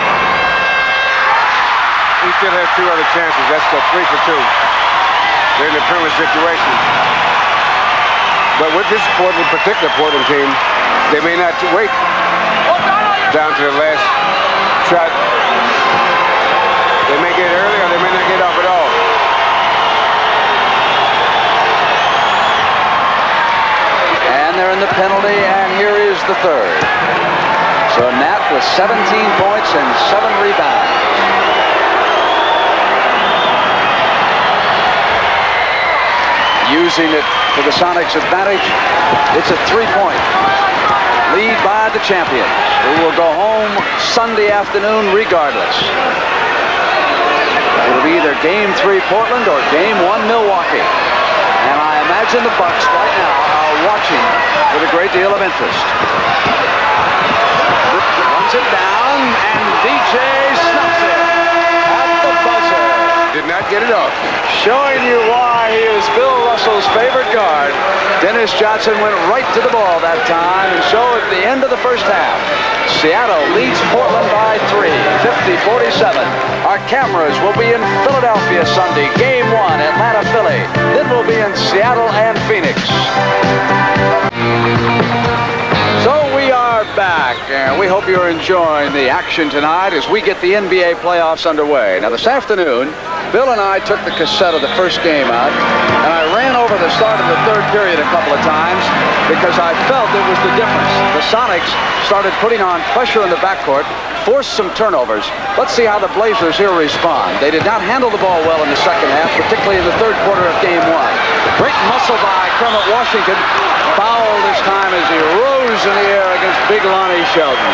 He still has two other chances. That's the 3 for 2. They're in a permanent situation. But with this particular Portland team, they may not wait down to the last shot. They may get it early or they may not get off at all. And they're in the penalty, and here is the third. So Natt with 17 points and 7 rebounds. Using it to the Sonics' advantage, it's a 3-point lead by the champions, who will go home Sunday afternoon regardless. It'll be either Game 3 Portland or Game 1 Milwaukee. And I imagine the Bucks right now are watching with a great deal of interest. Runs it down, and DJ snuffs it at the buzzer. Did not get it off. Showing you why he is Bill Russell's favorite guard. Dennis Johnson went right to the ball that time, and so at the end of the first half, Seattle leads Portland by 3, 50-47. Our cameras will be in Philadelphia Sunday, Game 1, Atlanta-Philly. Then we'll be in Seattle and Phoenix. So we are back, and we hope you're enjoying the action tonight as we get the NBA playoffs underway. Now, this afternoon, Bill and I took the cassette of the first game out, and I ran over the start of the third period a couple of times because I felt it was the difference. The Sonics started putting on pressure in the backcourt, forced some turnovers. Let's see how the Blazers here respond. They did not handle the ball well in the second half, particularly in the third quarter of Game 1. Great muscle by Kermit Washington. Foul this time as he rose in the air against big Lonnie Shelton.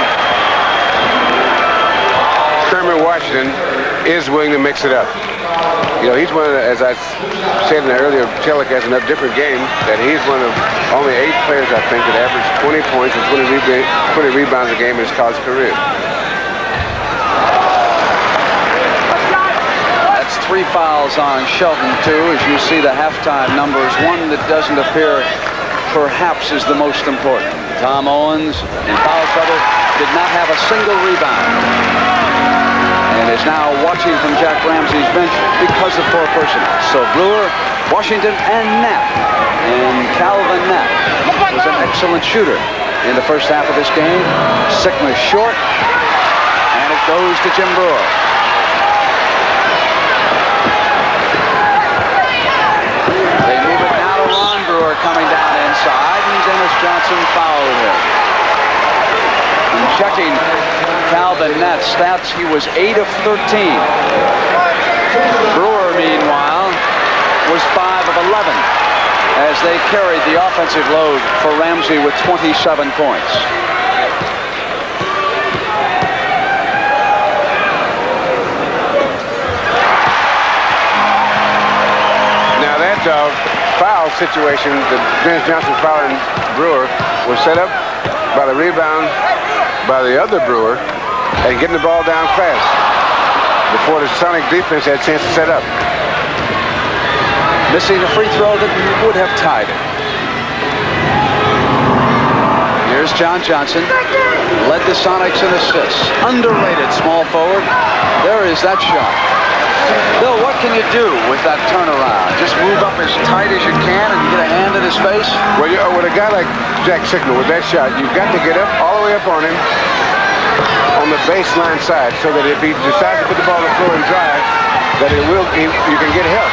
Kermit Washington is willing to mix it up. You know, he's one of the, as I said in the earlier telecast in a different game, that he's one of only 8 players, I think, that averaged 20 points and 20 rebounds a game in his college career. That's 3 fouls on Shelton, too, as you see the halftime numbers. One that doesn't appear perhaps is the most important. Tom Owens in foul trouble, did not have a single rebound, and is now watching from Jack Ramsey's bench because of 4 personnel. So Brewer, Washington, and Natt. And Calvin Natt was an excellent shooter in the first half of this game. Sikma short, and it goes to Jim Brewer. They move it now to Ron Brewer coming down inside, and Dennis Johnson fouled him. And checking Calvin Natt's stats, he was 8 of 13. Brewer, meanwhile, was 5 of 11 as they carried the offensive load for Ramsey with 27 points. Now that foul situation, the Dennis Johnson fouling Brewer, was set up by the rebound by the other Brewer and getting the ball down fast before the Sonic defense had a chance to set up. Missing a free throw that would have tied it. Here's John Johnson, led the Sonics in assists. Underrated small forward. There is that shot. Bill, what can you do with that turnaround? Just move up as tight as you can and get a hand in his face? Well, with a guy like Jack Sikma with that shot, you've got to get up all the way up on him on the baseline side so that if he decides to put the ball on the floor and drive, that you can get help.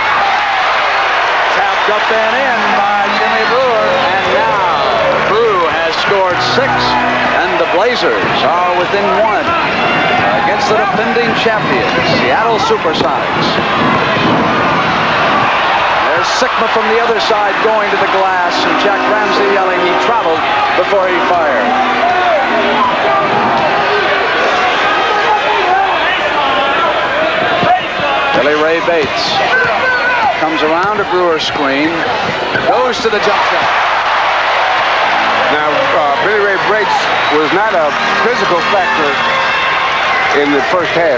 Tapped up and in by Jimmy Brewer, and now Brew has scored 6, and the Blazers are within 1. against the defending champions, Seattle SuperSonics. There's Sikma from the other side going to the glass, and Jack Ramsey yelling he traveled before he fired. Billy Ray Bates comes around a Brewer screen, goes to the jump shot. Now, Billy Ray Bates was not a physical factor in the first half,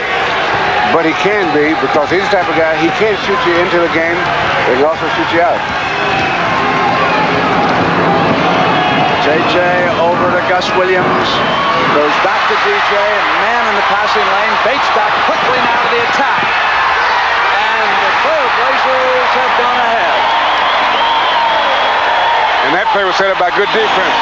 but he can be, because he's the type of guy, he can shoot you into the game, but he can also shoot you out. JJ over to Gus Williams, goes back to DJ, and man in the passing lane. Bates back quickly now to the attack. And the Trailblazers have gone ahead. And that play was set up by good defense.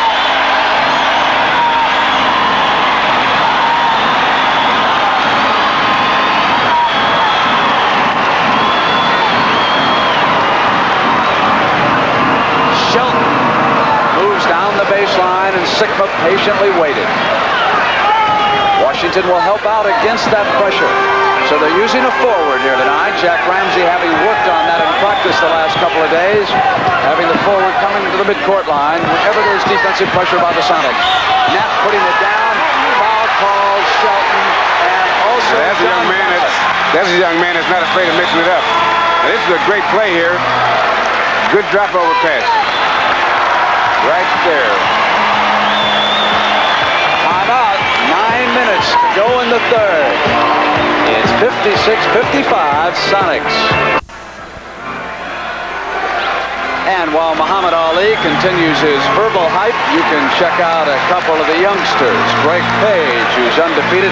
Shelton moves down the baseline, and Sikma patiently waited. Washington will help out against that pressure. So they're using a forward here tonight. Jack Ramsey having worked on that in practice the last couple of days, having the forward coming to the midcourt line whenever there's defensive pressure by the Sonics. Natt putting it down, foul call, Shelton, and also that's a young man that's not afraid of mixing it up. Now, this is a great play here. Good drop over pass. Right there. Timeout. 9 minutes to go in the third. It's 56-55 Sonics. And while Muhammad Ali continues his verbal hype, you can check out a couple of the youngsters. Greg Page, who's undefeated,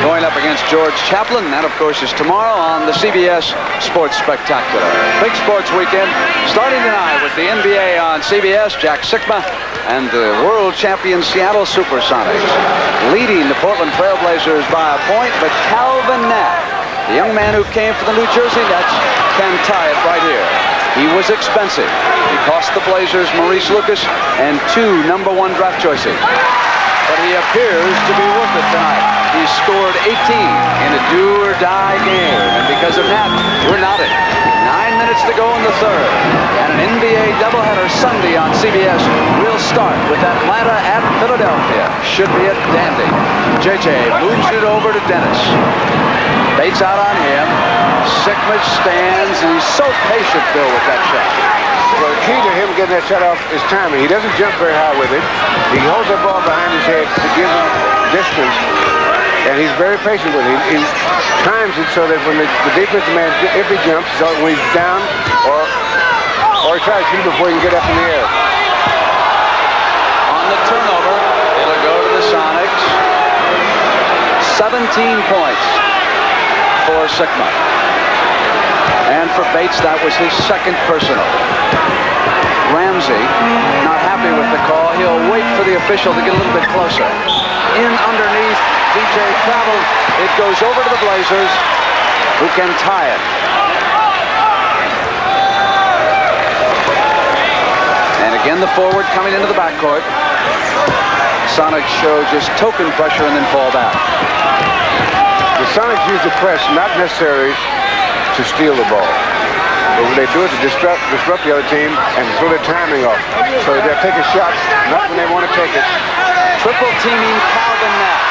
going up against George Chaplin. That, of course, is tomorrow on the CBS Sports Spectacular. Big sports weekend starting tonight with the NBA on CBS. Jack Sikma and the world champion Seattle SuperSonics leading the Portland Trailblazers by a point, but Calvin Natt, the young man who came from the New Jersey Nets, can tie it right here. He was expensive. He cost the Blazers Maurice Lucas and 2 number-1 draft choices. But he appears to be worth it tonight. He scored 18 in a do-or-die game. And because of that, we're knotted. 9 minutes to go in the third. And an NBA doubleheader Sunday on CBS will start with Atlanta at Philadelphia. Should be a dandy. JJ moves it over to Dennis. Bates out on him. Sikma stands, and he's so patient, Bill, with that shot. Well, the key to him getting that shot off is timing. He doesn't jump very high with it. He holds the ball behind his head to give him distance, and he's very patient with it. He times it so that when the defensive man, if he jumps, so when he's down, or he tries to shoot before he can get up in the air. On the turnover, it'll go to the Sonics. 17 points for Sikma. And for Bates, that was his second personal. Ramsey, not happy with the call. He'll wait for the official to get a little bit closer. In underneath, DJ traveled. It goes over to the Blazers, who can tie it. And again, the forward coming into the backcourt. Sonics show just token pressure and then fall back. The Sonics use the press not necessarily to steal the ball, but they do it to disrupt the other team and throw their timing off. So they'll take a shot, not when they want to take it. Triple teaming Calvin Natt.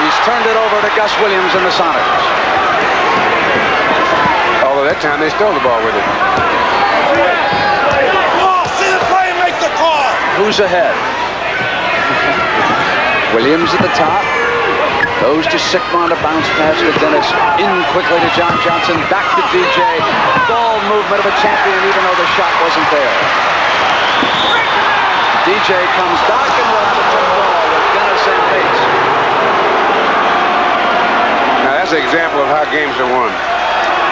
He's turned it over to Gus Williams and the Sonics. Although that time they stole the ball with it. See the play and make the call. Who's ahead? Williams at the top. Goes to Sikma on a bounce pass to Dennis. In quickly to John Johnson. Back to DJ. Ball movement of a champion even though the shot wasn't there. DJ comes back and will have a jump ball with Dennis and Bates. Now that's an example of how games are won.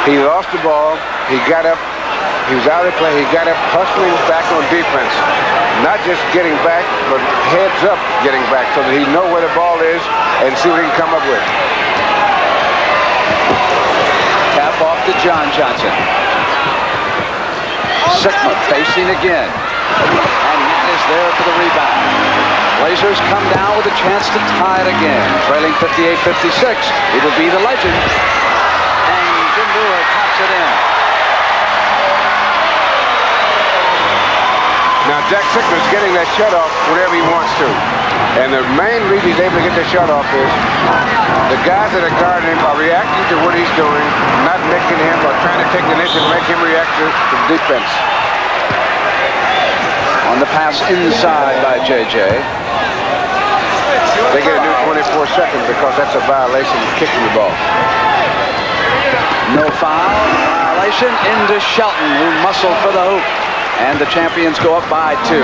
He lost the ball. He got up. He was out of play. He got up hustling back on defense. Not just getting back, but heads up getting back so that he know where the ball is and see what he can come up with. Tap off to John Johnson. Sikma facing again. And Natt is there for the rebound. Blazers come down with a chance to tie it again. Trailing 58-56. It'll be the legend. And Jim Brewer taps it in. Now, Jack Sikma's getting that shut off whenever he wants to. And the main reason he's able to get that shut off is the guys that are guarding him are reacting to what he's doing, not making him or trying to take the initiative and make him react to the defense. On the pass inside by J.J. They get a new 24 seconds because that's a violation of kicking the ball. No foul. Violation into Shelton, who muscled for the hoop. And the champions go up by 2.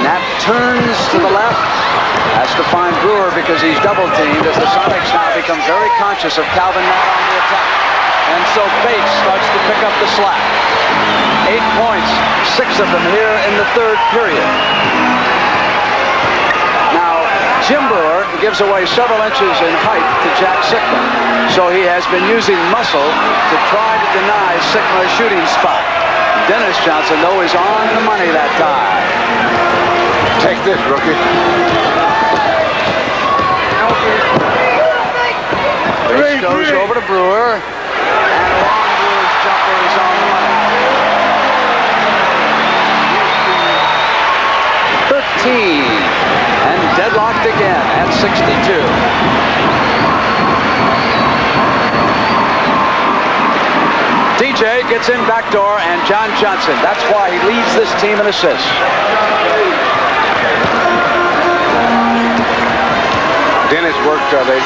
Natt turns to the left. Has to find Brewer because he's double teamed as the Sonics now become very conscious of Calvin Natt on the attack. And so Bates starts to pick up the slack. 8 points, 6 of them here in the third period. Jim Brewer gives away several inches in height to Jack Sikma. So he has been using muscle to try to deny Sikma a shooting spot. Dennis Johnson, though, is on the money that time. Take this, rookie. Bates goes over to Brewer. And Ron Brewer's jumper is on the money. 13. And deadlocked again at 62. DJ gets in backdoor, and John Johnson. That's why he leads this team in assists. Dennis worked the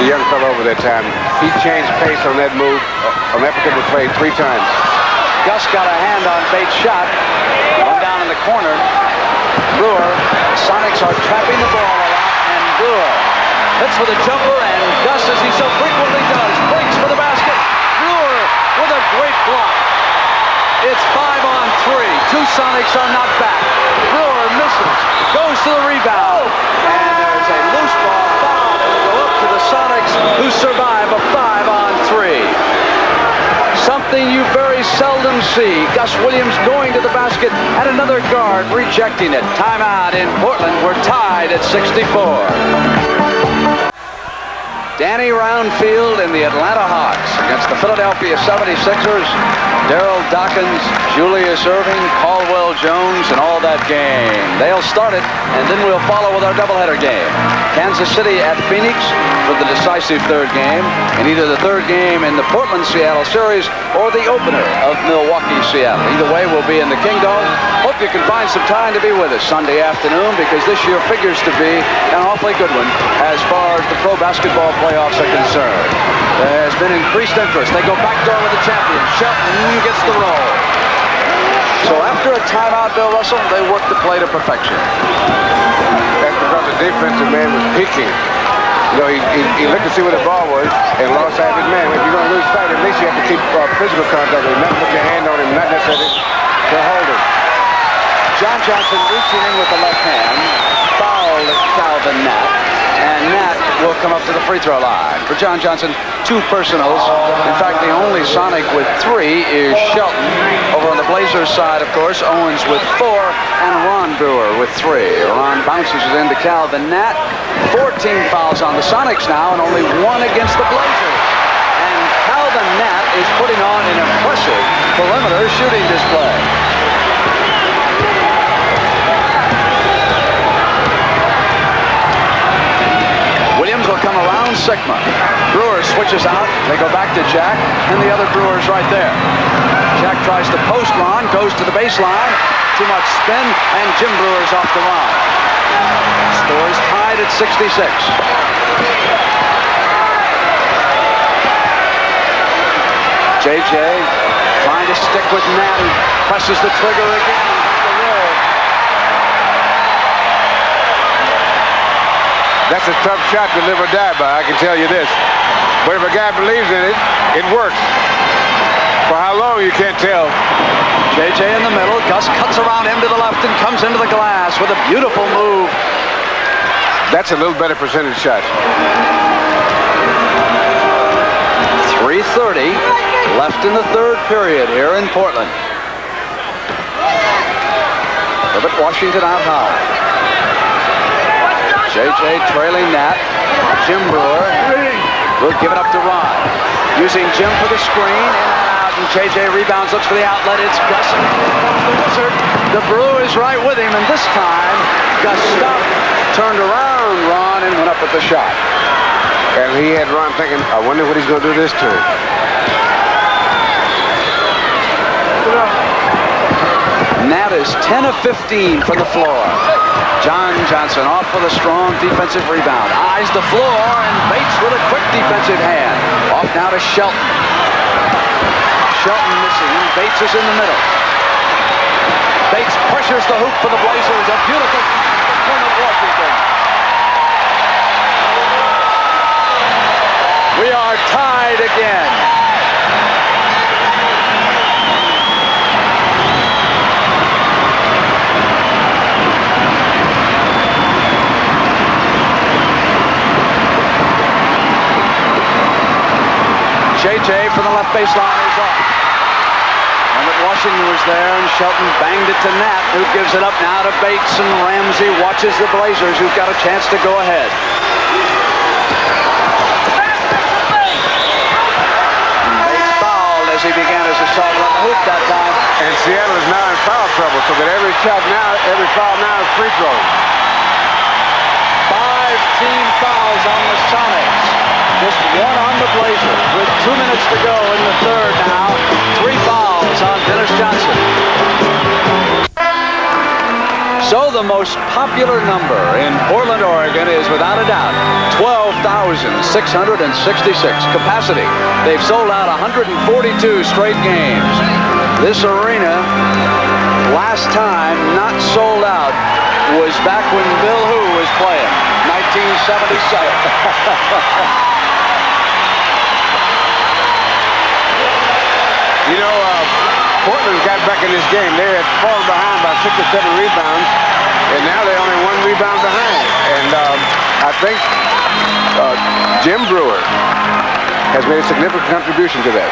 young fellow over that time. He changed pace on that move, on that particular play 3 times. Gus got a hand on Bates' shot. One down in the corner. Brewer, Sonics are trapping the ball a lot, and Brewer hits with a jumper, and Gus, as he so frequently does, breaks for the basket. Brewer with a great block. It's 5 on 3. 2 Sonics are not back. Brewer misses, goes to the rebound, and there's a loose ball foul. It'll go up to the Sonics, who survive a 5 on 3. Something you very seldom see. Gus Williams going to the basket and another guard rejecting it. Timeout in Portland. We're tied at 64. Danny Roundfield in the Atlanta Hawks against the Philadelphia 76ers. Darryl Dawkins, Julius Erving, Caldwell Jones, and all that game. They'll start it, and then we'll follow with our doubleheader game. Kansas City at Phoenix for the decisive third game, and either the third game in the Portland-Seattle series or the opener of Milwaukee-Seattle. Either way, we'll be in the Kingdome. Hope you can find some time to be with us Sunday afternoon, because this year figures to be an awfully good one as far as the pro basketball playoffs are concerned. There's been increased interest. They go backdoor with the champion. Shelton gets the roll. So after a timeout, Bill Russell, they work the play to perfection. That's because the defensive man was peeking. You know, he looked to see where the ball was and lost sight of his man. If you're going to lose sight, at least you have to keep physical contact with him, not put your hand on him, not necessarily to hold him. John Johnson reaching in with the left hand, fouled Calvin Natt, and Natt will come up to the free throw line. For John Johnson, 2 personals. In fact, the only Sonic with 3 is Shelton. Over on the Blazers side, of course, Owens with 4, and Ron Brewer with 3. Ron bounces it into Calvin Natt. 14 fouls on the Sonics now, and only 1 against the Blazers. And Calvin Natt is putting on an impressive perimeter shooting display. Williams will come around Sikma. Brewer switches out. They go back to Jack, and the other Brewer's right there. Jack tries to post Ron, goes to the baseline. Too much spin, and Jim Brewer's off the line. Score is tied at 66. J.J. trying to stick with Natt, who presses the trigger again. That's a tough shot to live or die by, I can tell you this. But if a guy believes in it, it works. For how long, you can't tell. J.J. in the middle. Gus cuts around him to the left and comes into the glass with a beautiful move. That's a little better percentage shot. 3:30 left in the third period here in Portland. Kermit Washington out high. JJ trailing Natt. Jim Brewer will give it up to Ron. Using Jim for the screen. In and out. And JJ rebounds, looks for the outlet. It's Gus. The Wizard. The Brewer is right with him. And this time, Gus stopped, turned around Ron, and went up with the shot. And he had Ron thinking, I wonder what he's going to do this time. Natt is 10 of 15 from the floor. John Johnson off with a strong defensive rebound. Eyes the floor, and Bates with a quick defensive hand. Off now to Shelton. Shelton missing, and Bates is in the middle. Bates pressures the hoop for the Blazers. A beautiful Kermit Washington. We are tied again. JJ from the left baseline is off. Kermit Washington was there, and Shelton banged it to Natt, who gives it up now to Bates, and Ramsey watches the Blazers, who've got a chance to go ahead. Bates fouled as he began his assault on the hoop that time. And Seattle is now in foul trouble, so that every shot now, every foul now is free throw. 5 team fouls on the Sonics. Just one on the Blazers with 2 minutes to go in the third now. 3 fouls on Dennis Johnson. So the most popular number in Portland, Oregon is without a doubt 12,666 capacity. They've sold out 142 straight games. This arena, last time not sold out, was back when Bill Hu was playing, 1977. You know, Portland got back in this game. They had fallen behind by 6 or 7 rebounds, and now they're only 1 rebound behind. And I think Jim Brewer has made a significant contribution to that.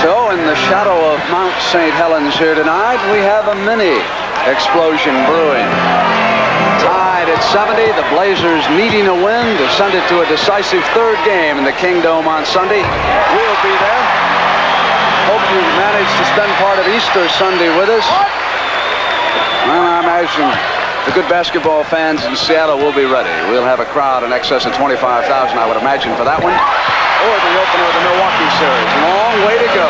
So in the shadow of Mount St. Helens here tonight, we have a mini explosion brewing. Tied at 70, the Blazers needing a win to send it to a decisive third game in the Kingdome on Sunday. We'll be there. Hope you managed to spend part of Easter Sunday with us. Well, I imagine the good basketball fans in Seattle will be ready. We'll have a crowd in excess of 25,000, I would imagine, for that one. Or the opener of the Milwaukee series. Long way to go.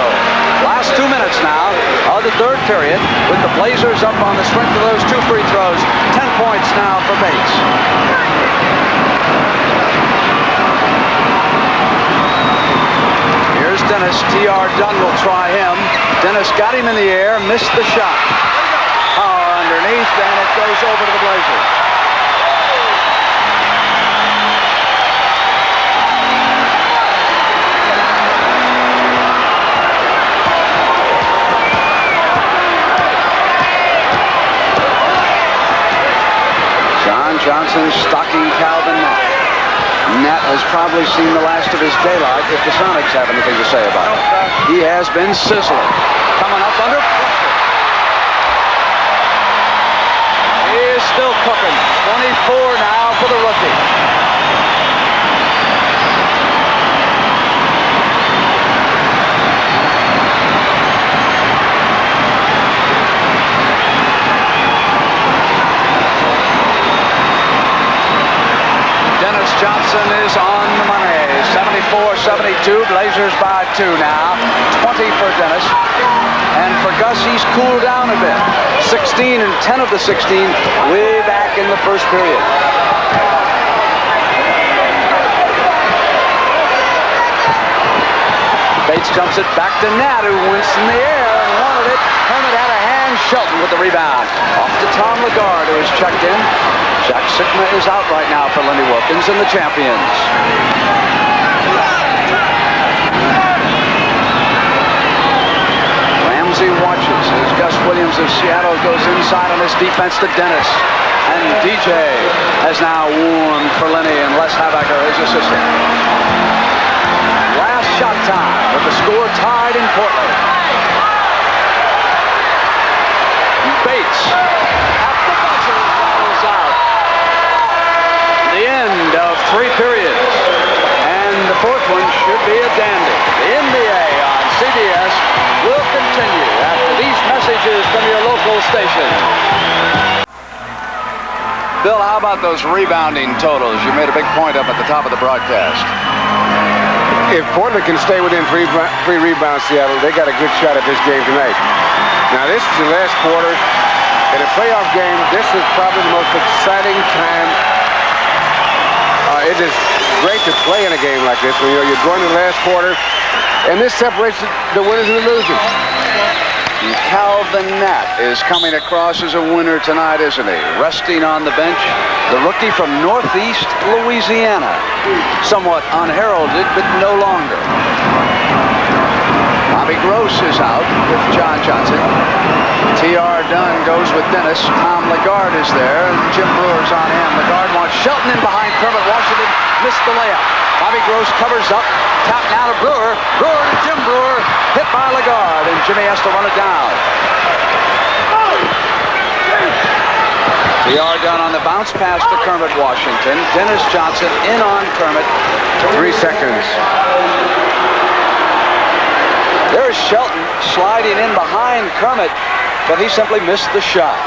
Last 2 minutes now of the third period, with the Blazers up on the strength of those 2 free throws. 10 points now for Bates. Here's Dennis. T.R. Dunn will try him. Dennis got him in the air, missed the shot. Power underneath, and it goes over to the Blazers. Johnson stocking Calvin Natt. Natt has probably seen the last of his daylight if the Sonics have anything to say about it. He has been sizzling. Coming up under pressure. He is still cooking. 24 now for the rookie. Johnson is on the money. 74-72. Blazers by 2 now. 20 for Dennis. And for Gus, he's cooled down a bit. 16 and 10 of the 16 way back in the first period. Bates jumps it back to Natt, who wins in the air and wanted it. Kermit had a hand. Shelton with the rebound. Off to Tom Lagarde, who is checked in. Jack Sikma is out right now for Lenny Wilkins and the champions. Ramsey watches as Gus Williams of Seattle goes inside on his defense to Dennis. And DJ DJ has now warmed for Lenny and Les Havacker, his assistant. Last shot time with the score tied in Portland. Bates at the buzzer fouls out. The end of 3 periods. And the fourth one should be a dandy. The NBA on CBS will continue after these messages from your local station. Bill, how about those rebounding totals? You made a big point up at the top of the broadcast. If Portland can stay within three rebounds, Seattle, they got a good shot at this game tonight. Now, this is the last quarter. In a playoff game, this is probably the most exciting time. It is great to play in a game like this when you're going to the last quarter, and this separates the winners and the losers. Calvin Natt is coming across as a winner tonight, isn't he? Resting on the bench, the rookie from Northeast Louisiana. Somewhat unheralded, but no longer. Bobby Gross is out with John Johnson. T.R. Dunn goes with Dennis. Tom Lagarde is there, and Jim Brewer's on him. Lagarde wants Shelton in behind Kermit. Washington missed the layup. Bobby Gross covers up. Tap now to Brewer. Brewer to Jim Brewer. Hit by Lagarde, and Jimmy has to run it down. T.R. Dunn on the bounce pass to Kermit Washington. Dennis Johnson in on Kermit. 3 seconds. There's Shelton sliding in behind Kermit, but he simply missed the shot.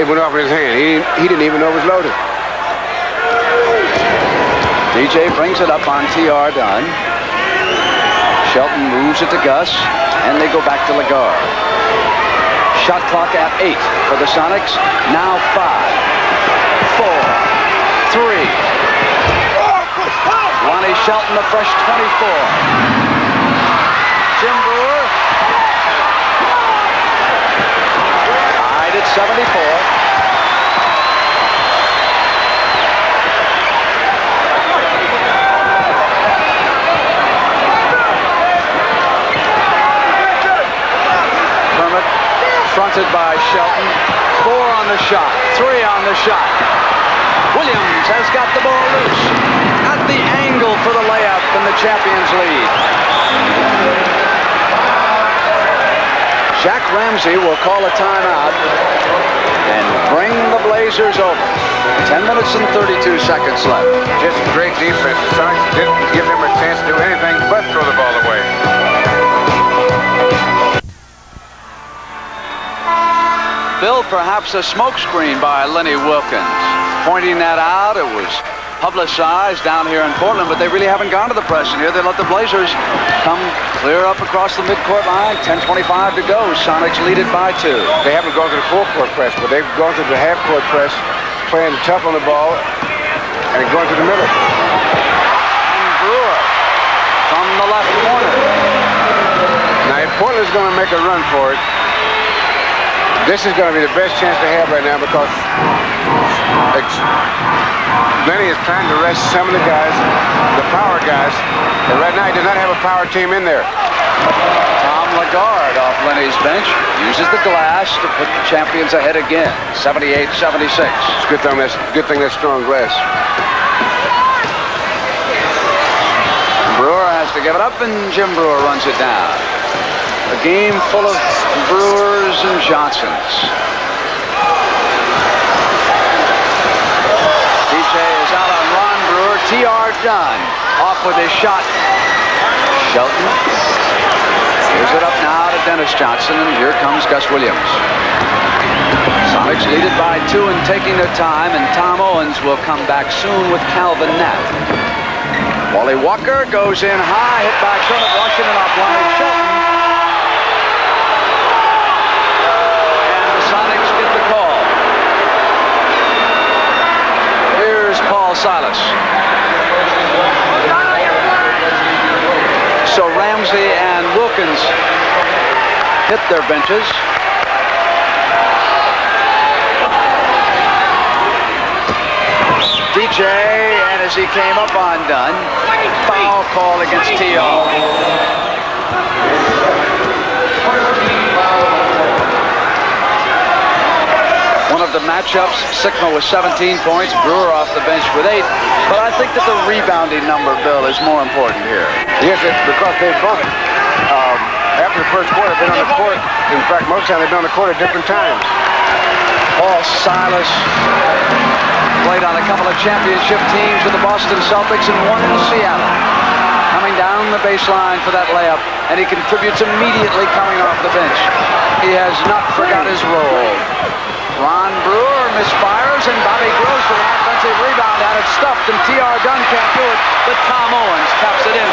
It went off in his hand. He didn't even know it was loaded. DJ brings it up on T.R. Dunn. Shelton moves it to Gus, and they go back to Lagarde. Shot clock at 8 for the Sonics. Now 5, 4, 3. Lonnie Shelton, a fresh 24. Jim Brewer. Tied at 74. Fronted by Shelton. 4 on the shot. 3 on the shot. Williams has got the ball loose. At the angle for the layup, and the champions lead. Jack Ramsey will call a timeout and bring the Blazers over. 10 minutes and 32 seconds left. Just great defense. The Sonics didn't give them a chance to do anything but throw the ball away. Bill, perhaps a smokescreen by Lenny Wilkins. Pointing that out, it was publicized down here in Portland, but they really haven't gone to the press in here. They let the Blazers come clear up across the midcourt line. 10:25 to go. Sonics lead it by 2. They haven't gone to the full court press, but they've gone to the half court press, playing tough on the ball, and going to the middle. And Brewer from the left corner. Now, if Portland's going to make a run for it, this is going to be the best chance they have right now, because Lenny is trying to rest some of the guys, the power guys, and right now he does not have a power team in there. Tom Lagarde off Lenny's bench uses the glass to put the champions ahead again, 78-76. It's a good thing that's strong glass. Brewer has to give it up, and Jim Brewer runs it down. A game full of Brewers and Johnsons. DJ is out on Ron Brewer. T.R. Dunn off with his shot. Shelton gives it up now to Dennis Johnson, and here comes Gus Williams. Sonics lead it by 2 and taking their time, and Tom Owens will come back soon with Calvin Natt. Wally Walker goes in high, hit by Kermit Washington off Lonnie Shelton. Silas. So Ramsey and Wilkins hit their benches. DJ, and as he came up on Dunn, foul call against T.O. some of the matchups. Sikma with 17 points, Brewer off the bench with 8. But I think that the rebounding number, Bill, is more important here. Yes, it's because they both, after the first quarter, been on the court. In fact, most of the time they've been on the court at different times. Paul Silas played on a couple of championship teams with the Boston Celtics and one in Seattle. Coming down the baseline for that layup, and he contributes immediately coming off the bench. He has not forgot his role. Ron Brewer misfires, and Bobby Gross with an offensive rebound had it stuffed, and T.R. Dunn can't do it, but Tom Owens taps it in.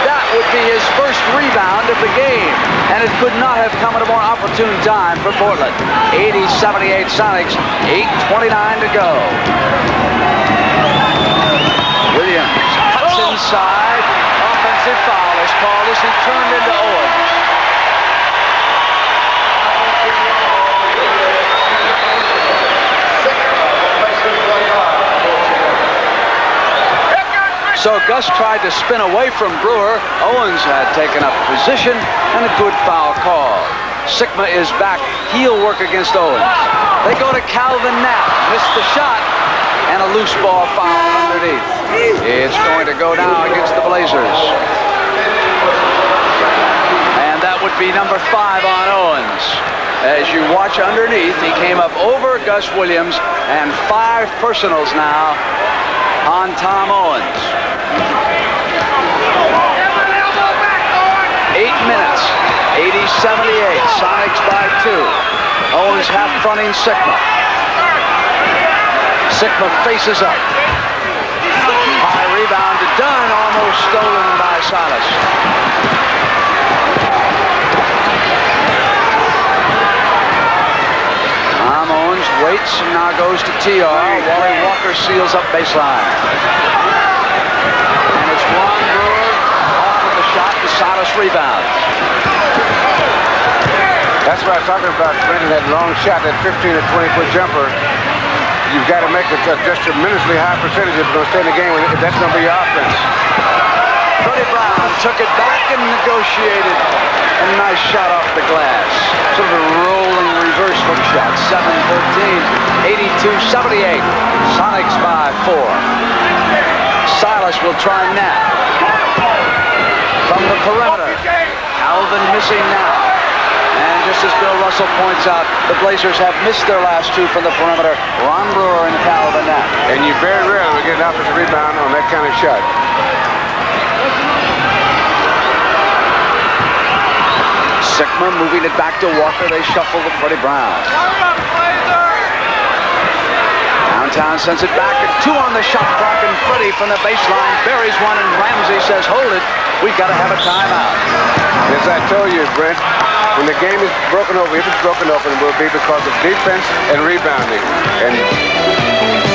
That would be his first rebound of the game, and it could not have come at a more opportune time for Portland. 80-78 Sonics, 8:29 to go. Williams cuts inside. Offensive foul is called as he turned into Owens. So Gus tried to spin away from Brewer. Owens had taken up position, and a good foul call. Sikma is back. Heel work against Owens. They go to Calvin Natt. Missed the shot, and a loose ball foul underneath. It's going to go now against the Blazers. And that would be number 5 on Owens. As you watch underneath, he came up over Gus Williams, and 5 personals now on Tom Owens. 8 minutes, 80-78, Sonics by 2. Owens half-fronting Sikma. Sikma faces up. High rebound to Dunn, almost stolen by Silas. Tom Owens waits and now goes to TR. Wally Walker seals up baseline. And it's Ron Brewer off with the shot to Silas rebounds. That's what I was talking about, Brendan, that long shot, that 15 or 20-foot jumper. You've got to make it just a tremendously high percentage if you're going to stay in the game. If that's going to be your offense. Freddie Brown took it back and negotiated. A nice shot off the glass. Sort of a rolling reverse hook shot. 7-13, 82-78. Sonics by 4. Silas will try Natt. From the perimeter. Alvin missing now. And just as Bill Russell points out, the Blazers have missed their last 2 from the perimeter. Ron Brewer and Calvin Natt. And you very rarely get an offensive rebound on that kind of shot. Sikma moving it back to Walker. They shuffle with Freddie Brown. Downtown sends it back. 2 on the shot clock, and Freddie from the baseline buries one, and Ramsey says, hold it. We've got to have a timeout. As I told you, Brent, when the game is broken over, if it's broken open, it will be because of defense and rebounding. And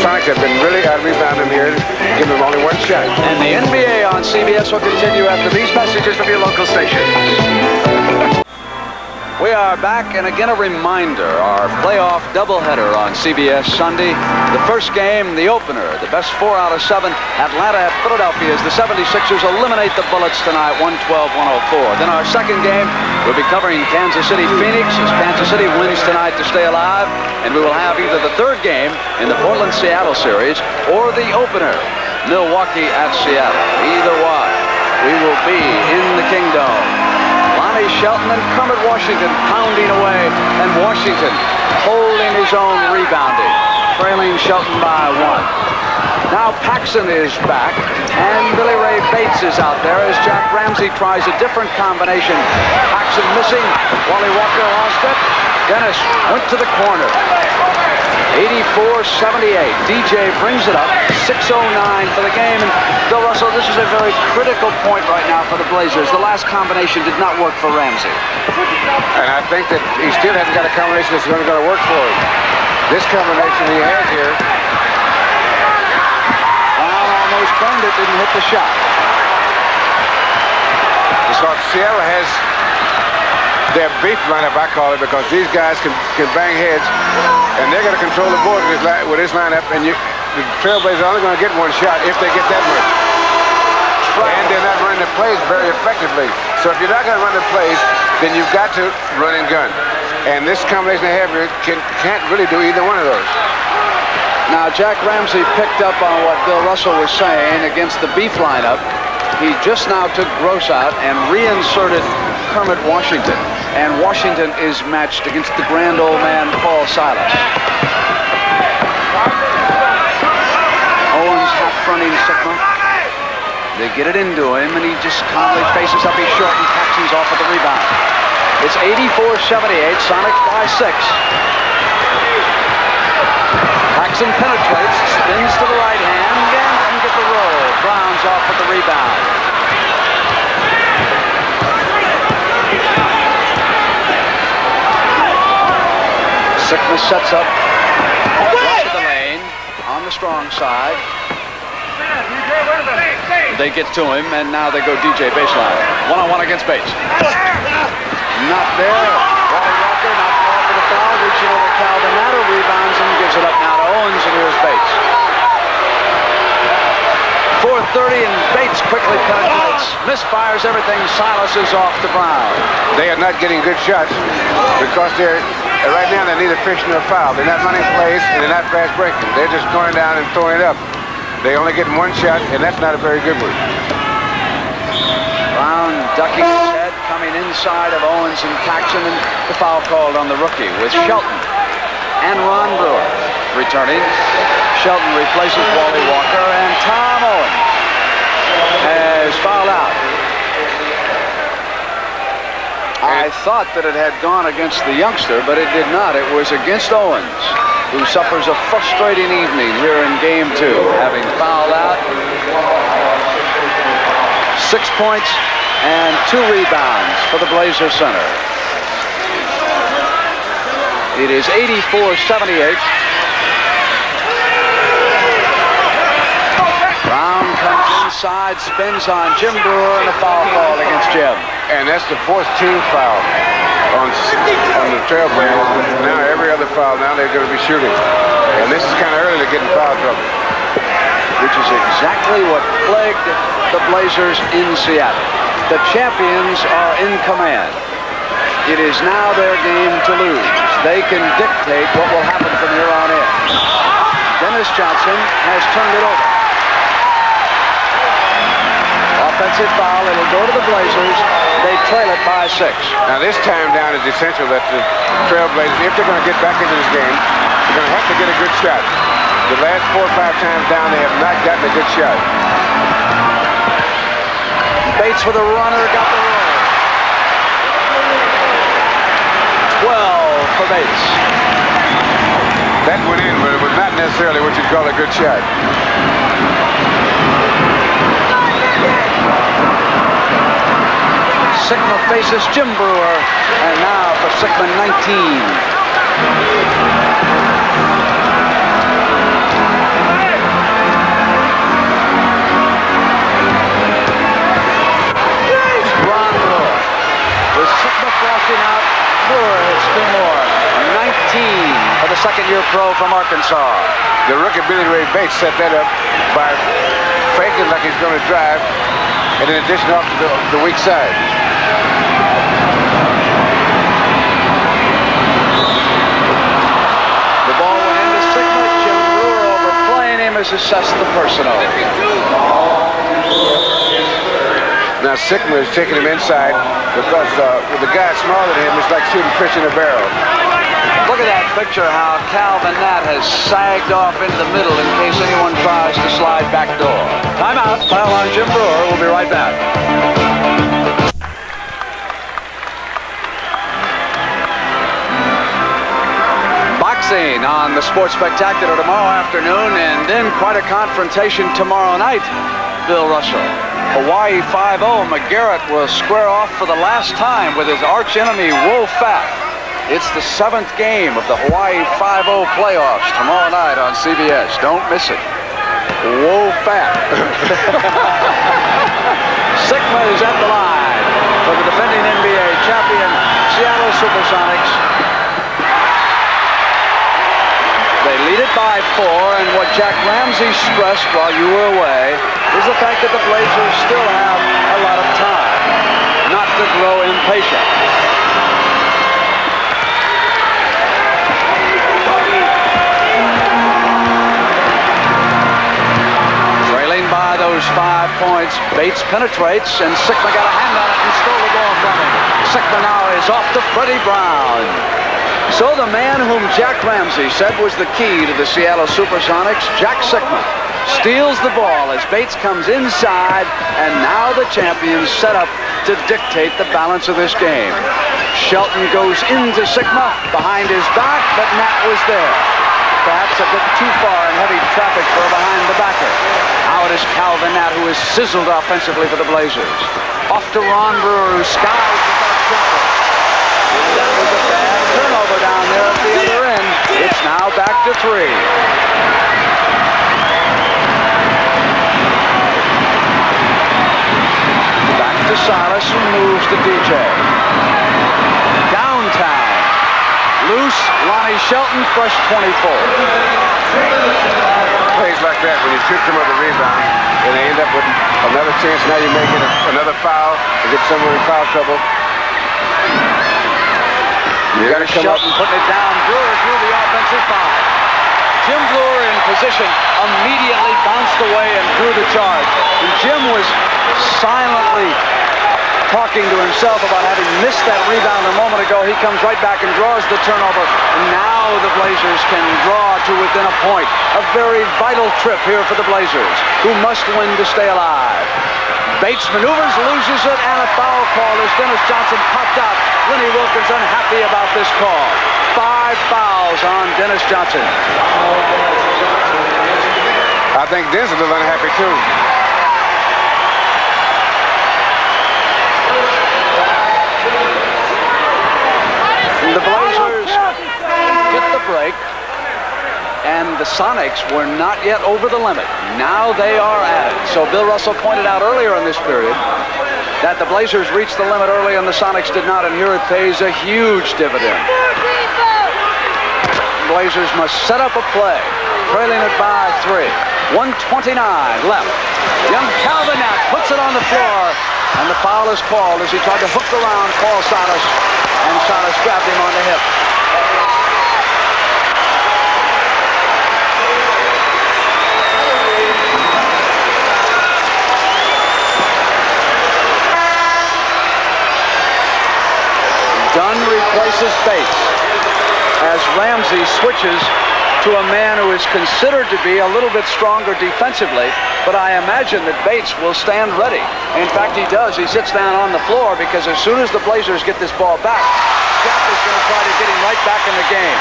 Sonics have been really out-rebounding here, giving them only 1 shot. And the NBA on CBS will continue after these messages from your local stations. We are back, and again a reminder, our playoff doubleheader on CBS Sunday. The first game, the opener, the best 4 out of 7, Atlanta at Philadelphia, as the 76ers eliminate the Bullets tonight, 112-104. Then our second game, we'll be covering Kansas City Phoenix as Kansas City wins tonight to stay alive, and we will have either the third game in the Portland-Seattle series or the opener, Milwaukee at Seattle. Either one, we will be in the Kingdom. Lonnie, Shelton, and Kermit Washington pounding away, and Washington holding his own rebounding, trailing Shelton by 1. Now Paxson is back, and Billy Ray Bates is out there as Jack Ramsey tries a different combination. Paxson missing, Wally Walker lost it. Dennis went to the corner. 84-78. DJ brings it up. 6:09 for the game. And Bill Russell, this is a very critical point right now for the Blazers. The last combination did not work for Ramsey. And I think that he still hasn't got a combination that's going to work for him. This combination he has here. Brown almost burned it, didn't hit the shot. Because Seattle has their beef lineup, I call it, because these guys can bang heads, and they're going to control the board with this lineup, and the Trailblazers are only going to get 1 shot if they get that much. And they're not running the plays very effectively. So if you're not going to run the plays, then you've got to run and gun. And this combination they have here can't really do either one of those. Now, Jack Ramsey picked up on what Bill Russell was saying against the beef lineup. He just now took Gross out and reinserted Kermit Washington. And Washington is matched against the grand old man, Paul Silas. Owens half-fronting Sikma. They get it into him, and he just calmly faces up. He's short, and Paxton's off with the rebound. It's 84-78, Sonics by 6. Paxton penetrates, spins to the right hand, and doesn't get the roll. Brown's off with the rebound. Sikma sets up right to the lane on the strong side. They get to him, and now they go DJ baseline. One-on-one against Bates. Not there. Wally Walker not called for the foul. Reaching over Calvin Natt, rebounds and gives it up now to Owens, and here's Bates. 4:30, and Bates quickly penetrates. Misfires everything. Silas is off to Brown. They are not getting good shots because right now they're neither fishing nor foul. They're not running plays, and they're not fast breaking. They're just going down and throwing it up. They only get one shot, and that's not a very good one. Brown ducking his head, coming inside of Owens and Paxton, and the foul called on the rookie with Shelton and Ron Brewer returning. Shelton replaces Wally Walker, and Tom Owens has fouled out. I thought that it had gone against the youngster, but it did not. It was against Owens, who suffers a frustrating evening here in Game 2, having fouled out. 6 points and 2 rebounds for the Blazer center. It is 84-78. Brown comes inside, spins on Jim Brewer, and a foul call against Jim. And that's the 4th team foul on the Trailblazers. Now every other foul, now they're going to be shooting. And this is kind of early to get in foul trouble. Which is exactly what plagued the Blazers in Seattle. The champions are in command. It is now their game to lose. They can dictate what will happen from here on in. Dennis Johnson has turned it over. Offensive foul, it'll go to the Blazers. They trail it by 6. Now this time down is essential that the Trailblazers, if they're going to get back into this game, they're going to have to get a good shot. The last 4 or 5 times down, they have not gotten a good shot. Bates with a runner, got the roll. 12 for Bates. That went in, but it was not necessarily what you'd call a good shot. Sikma faces Jim Brewer, and now for Sikma 19. Out, Brewer hits 2 more. 19 for the second-year pro from Arkansas. The rookie Billy Ray Bates set that up by faking like he's going to drive, and in addition off to the weak side. The ball went into Sikma. Jim Brewer overplaying him has assessed the personal. Now Sikma is taking him inside because with the guy smaller than him, it's like shooting fish in a barrel. Look at that picture, how Calvin Natt has sagged off into the middle in case anyone tries to slide back door. Timeout. Foul on Jim Brewer. We'll be right back. Boxing on the Sports Spectacular tomorrow afternoon, and then quite a confrontation tomorrow night. Bill Russell. Hawaii 5-0. McGarrett will square off for the last time with his arch enemy, Wolf Fat. It's the 7th game of the Hawaii 5-0 playoffs tomorrow night on CBS. Don't miss it. Wolf Fat. Sikma is at the line for the defending NBA champion, Seattle SuperSonics. They lead it by 4, and what Jack Ramsey stressed while you were away is the fact that the Blazers still have a lot of time not to grow impatient. Blazers 5 points. Bates penetrates, and Sikma got a hand on it and stole the ball from him. Sikma now is off to Freddie Brown. So the man whom Jack Ramsey said was the key to the Seattle SuperSonics, Jack Sikma, steals the ball as Bates comes inside, and now the champions set up to dictate the balance of this game. Shelton goes into Sikma behind his back, but Natt was there. Perhaps a bit too far in heavy traffic for a behind-the-backer. Now it is Calvin Natt who is sizzled offensively for the Blazers. Off to Ron Brewer, who skies the back jumper. That was a bad turnover down there at the other end. It's now back to 3. Back to Silas, who moves to DJ. Downtown. Loose, Lonnie Shelton, fresh 24. Plays like that, when you trick them of the rebound, and they end up with another chance. Now you may get another foul to get someone in foul trouble. You got to come up and putting it down. Brewer through the offensive foul. Jim Brewer in position immediately bounced away and drew the charge. And Jim was silently talking to himself about having missed that rebound a moment ago. He comes right back and draws the turnover. And now the Blazers can draw to within a point. A very vital trip here for the Blazers, who must win to stay alive. Bates maneuvers, loses it, and a foul call as Dennis Johnson popped out. Lenny Wilkins unhappy about this call. 5 fouls on Dennis Johnson. I think Dennis is a little unhappy too. And the Blazers get the break, and the Sonics were not yet over the limit. Now they are at it. So Bill Russell pointed out earlier in this period that the Blazers reached the limit early and the Sonics did not, and here it pays a huge dividend. Blazers must set up a play, trailing it by 3. 1:29 left. Young Calvin Natt puts it on the floor, and the foul is called as he tried to hook around Paul Silas, and Silas grabbed him on the hip. Dunn replaces Bates as Ramsey switches to a man who is considered to be a little bit stronger defensively, but I imagine that Bates will stand ready. In fact, he does. He sits down on the floor because as soon as the Blazers get this ball back, Jeff is going to try to get him right back in the game.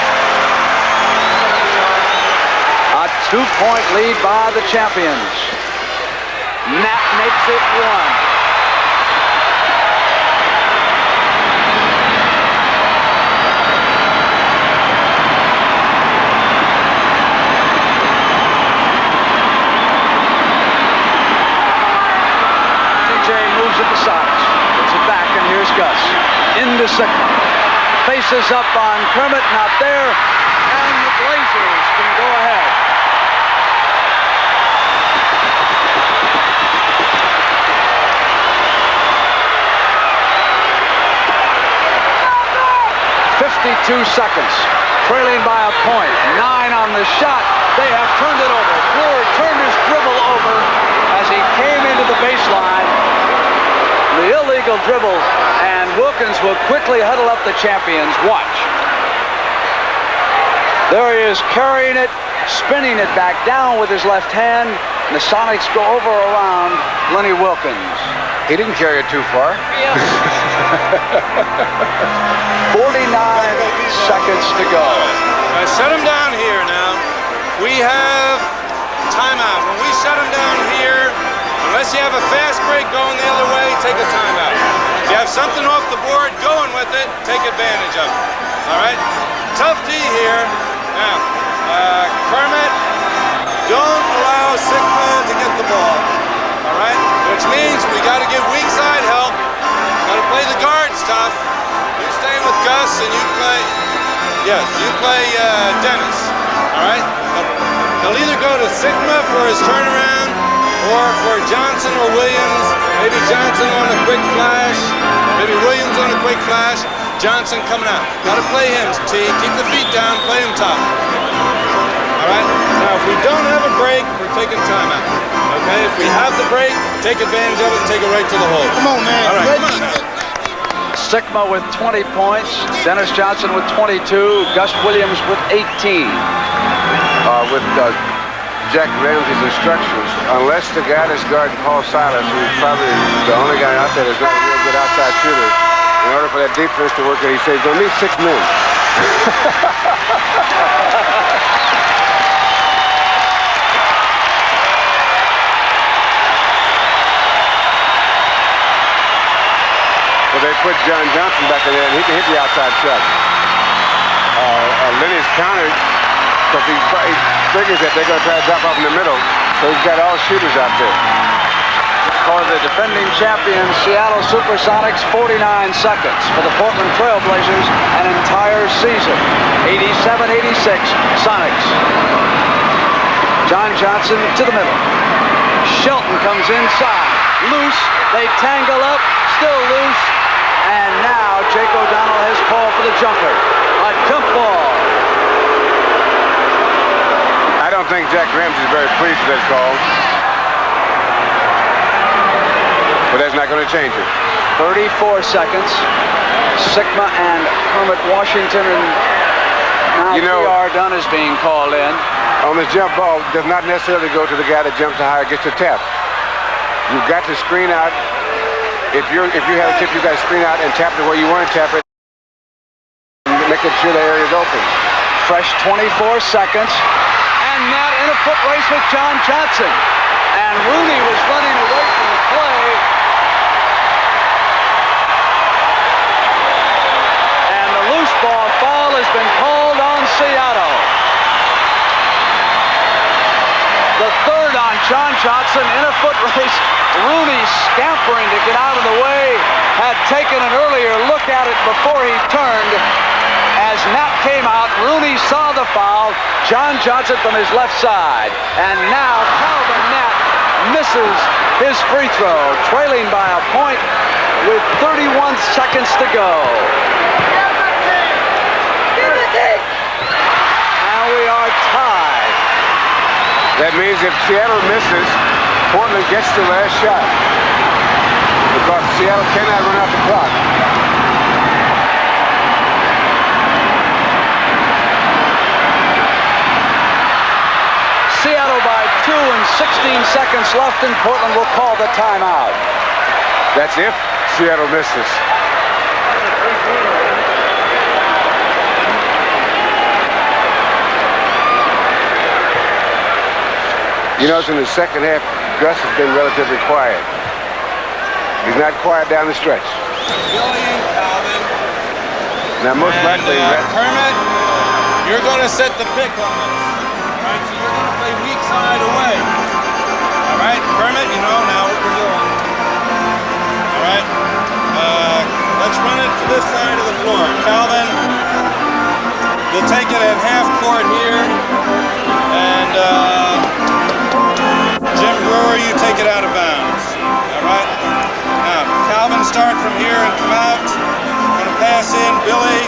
A 2-point lead by the champions. Natt makes it 1. Puts it back, and here's Gus. Into Sikma. Faces up on Kermit, not there, and the Blazers can go ahead. "52 seconds, trailing by a point. 9 on the shot. They have turned it over. Brewer turned his dribble over as he came into the baseline. The illegal dribble, and Wilkins will quickly huddle up the champions. Watch. There he is carrying it, spinning it back down with his left hand, and the Sonics go over around Lenny Wilkins. He didn't carry it too far. 49 seconds to go. Set him down here now. We have timeout. When we set him down here, unless you have a fast break going the other way, take a timeout. If you have something off the board going with it, take advantage of it. All right? Tough D here. Now, Kermit, don't allow Sikma to get the ball. All right? Which means we got to give weak side help. Got to play the guards tough. You stay with Gus and you play, yes, you play Dennis. All right? He'll either go to Sikma for his turnaround or for Johnson or Williams. Maybe Johnson on a quick flash. Maybe Williams on a quick flash. Johnson coming out. Got to play him, T. Keep the feet down. Play him tough. All right? Now, if we don't have a break, we're taking timeout. Okay? If We have the break. Take advantage of it and take it right to the hole. Come on, man. All right, come on now. Sikma with 20 points, Dennis Johnson with 22, Gus Williams with 18. With Jack Ramsey's instructions, unless the guy that's guarding Paul Silas, who's probably the only guy out there that's not a real good outside shooter, in order for that defense to work, he says he's going to need 6 men. Well, they put John Johnson back in there, and he can hit the outside shot. Lenny's countered because he figures that they're going to try to drop off in the middle, so he's got all shooters out there. For the defending champions, Seattle SuperSonics, 49 seconds. For the Portland Trail Blazers, an entire season. 87-86, Sonics. John Johnson to the middle. Shelton comes inside. Loose. They tangle up. Still loose. And now Jake O'Donnell has called for the jumper. A jump ball. I don't think Jack Ramsey's very pleased with that call. But that's not going to change it. 34 seconds. Sikma and Kermit Washington and now PR Dunn is being called in. On this jump ball, does not necessarily go to the guy that jumps higher, gets the tap. You've got to screen out. If you have a tip, you've got to screen out and tap it where you want to tap it. Making sure the area is open. Fresh 24 seconds. And Natt in a foot race with John Johnson. And Rooney was running away from the play. And the loose ball foul has been called on Seattle. The third on John Johnson in a foot race. Rooney scampering to get out of the way. Had taken an earlier look at it before he turned. As Natt came out, Rooney saw the foul. John Johnson from his left side. And now Calvin Natt misses his free throw, trailing by a point with 31 seconds to go. Now we are tied. That means if Seattle misses, Portland gets the last shot. Because Seattle cannot run out the clock. Seattle by 2 and 16 seconds left, and Portland will call the timeout. That's if Seattle misses. You notice in the second half, Gus has been relatively quiet. He's not quiet down the stretch. Billy and Calvin. Now, most likely, Kermit, you're going to set the pick on this. Right, so you're going to play weak side away. All right, Kermit, you know now what we're doing. All right, let's run it to this side of the floor. Calvin, you'll take it at half court here, and Jim Brewer, you take it out of bounds. All right, now Calvin, start from here and come out. Going to pass in. Billy,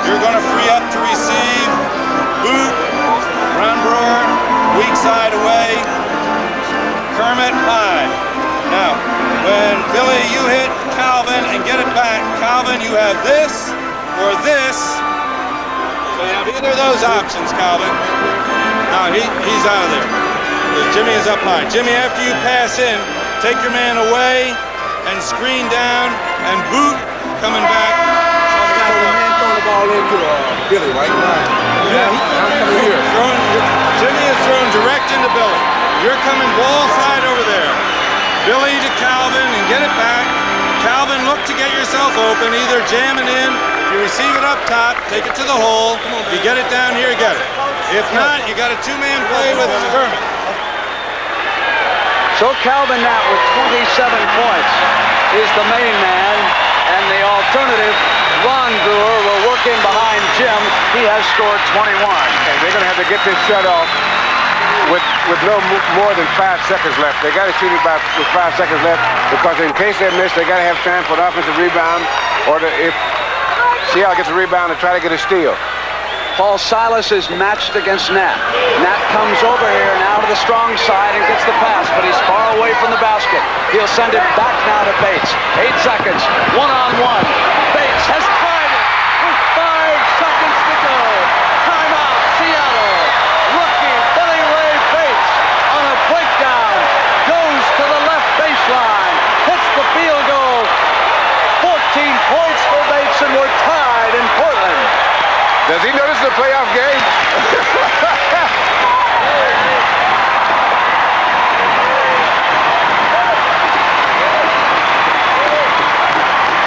you're going to free up to receive. Boot. Brewer, weak side away. Kermit high. Now, when Billy, you hit Calvin and get it back. Calvin, you have this or this. So you have either of those options, Calvin. Now he's out of there. Jimmy is up high. Jimmy, after you pass in, take your man away and screen down and Boot coming back. Throwing the ball into Billy, right? Yeah, I'm coming here. Jimmy is thrown direct into Billy. You're coming ball side over there. Billy to Calvin and get it back. Calvin, look to get yourself open, either jamming in, you receive it up top, take it to the hole, you get it down here, get it. If not, you got a two-man play with Kermit. So Calvin Natt with 27 points is the main man, and the alternative, Ron Brewer, will work in behind Jim. He has scored 21. And they're going to have to get this shut off with no more than 5 seconds left. They got to shoot it with 5 seconds left because in case they miss, they got to have time for an offensive rebound, or if Seattle gets a rebound, to try to get a steal. Paul Silas is matched against Natt. Natt comes over here now to the strong side and gets the pass, but he's far away from the basket. He'll send it back now to Bates. 8 seconds, one-on-one. Bates has tried it with 5 seconds to go. Timeout, Seattle. Rookie Billy Ray Bates on a breakdown goes to the left baseline, hits the field goal. 14 points for Bates, and we're tied in Portland. Does he know this is a playoff game?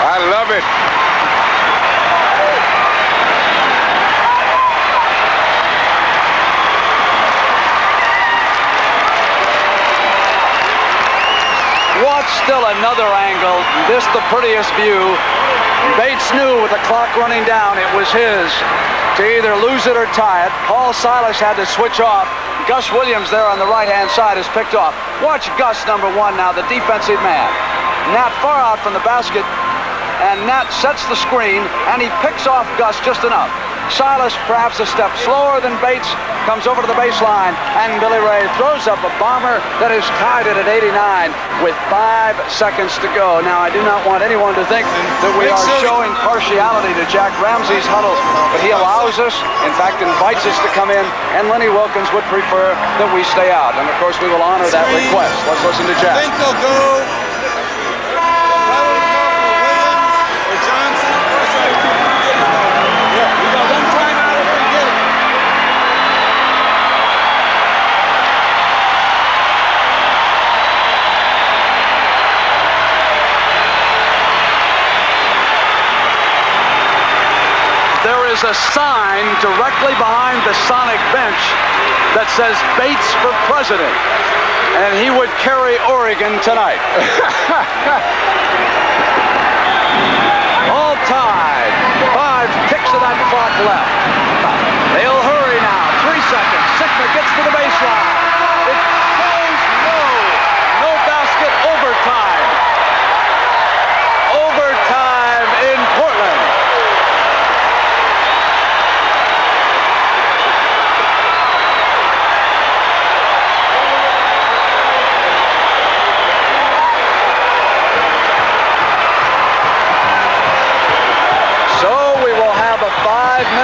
I love it. Watch still another angle. This the prettiest view. Bates knew with the clock running down it was his to either lose it or tie it. Paul Silas had to switch off. Gus Williams there on the right-hand side is picked off. Watch Gus, number 1 now, the defensive man. Natt far out from the basket, and Natt sets the screen, and he picks off Gus just enough. Silas, perhaps a step slower than Bates, comes over to the baseline, and Billy Ray throws up a bomber that is tied it at 89 with 5 seconds to go. Now, I do not want anyone to think that we are showing partiality to Jack Ramsey's huddle, but he allows us, in fact, invites us to come in, and Lenny Wilkins would prefer that we stay out. And, of course, we will honor that request. Let's listen to Jack. I think they'll go or Johnson. Yeah, we got one timeout if we get it. There is a sign directly behind the Sonic bench that says Bates for president, and he would carry Oregon tonight. All tied. 5 ticks of that clock left. They'll hurry now. 3 seconds. Sikma gets to the baseline. It goes no basket. Overtime. Overtime in Portland.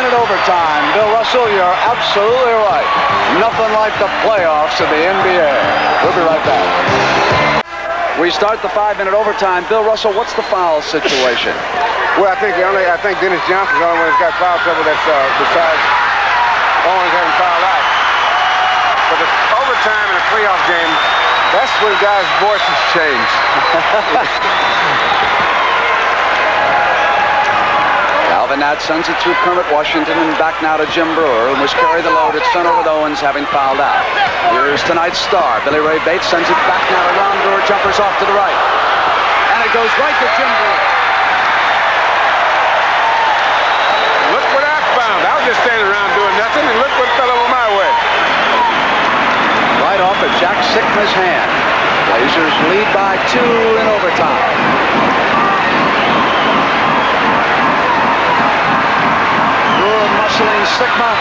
Overtime. Bill Russell, you're absolutely right. Nothing like the playoffs of the NBA. We'll be right back. We start the 5-minute overtime. Bill Russell, what's the foul situation? Well, I think Dennis Johnson's the only one that's got foul trouble that's besides Owens having fouled out. But the overtime in a playoff game, that's when guys' voices change. Natt sends it through Kermit Washington and back now to Jim Brewer, who must carry the load at center with Owens having fouled out. Here's tonight's star. Billy Ray Bates sends it back now to Ron Brewer. Jumpers off to the right. And it goes right to Jim Brewer. Look what I found. I was just standing around doing nothing, and look what fell over my way. Right off of Jack Sikma's hand. Blazers lead by 2 in overtime. Muscling Sikma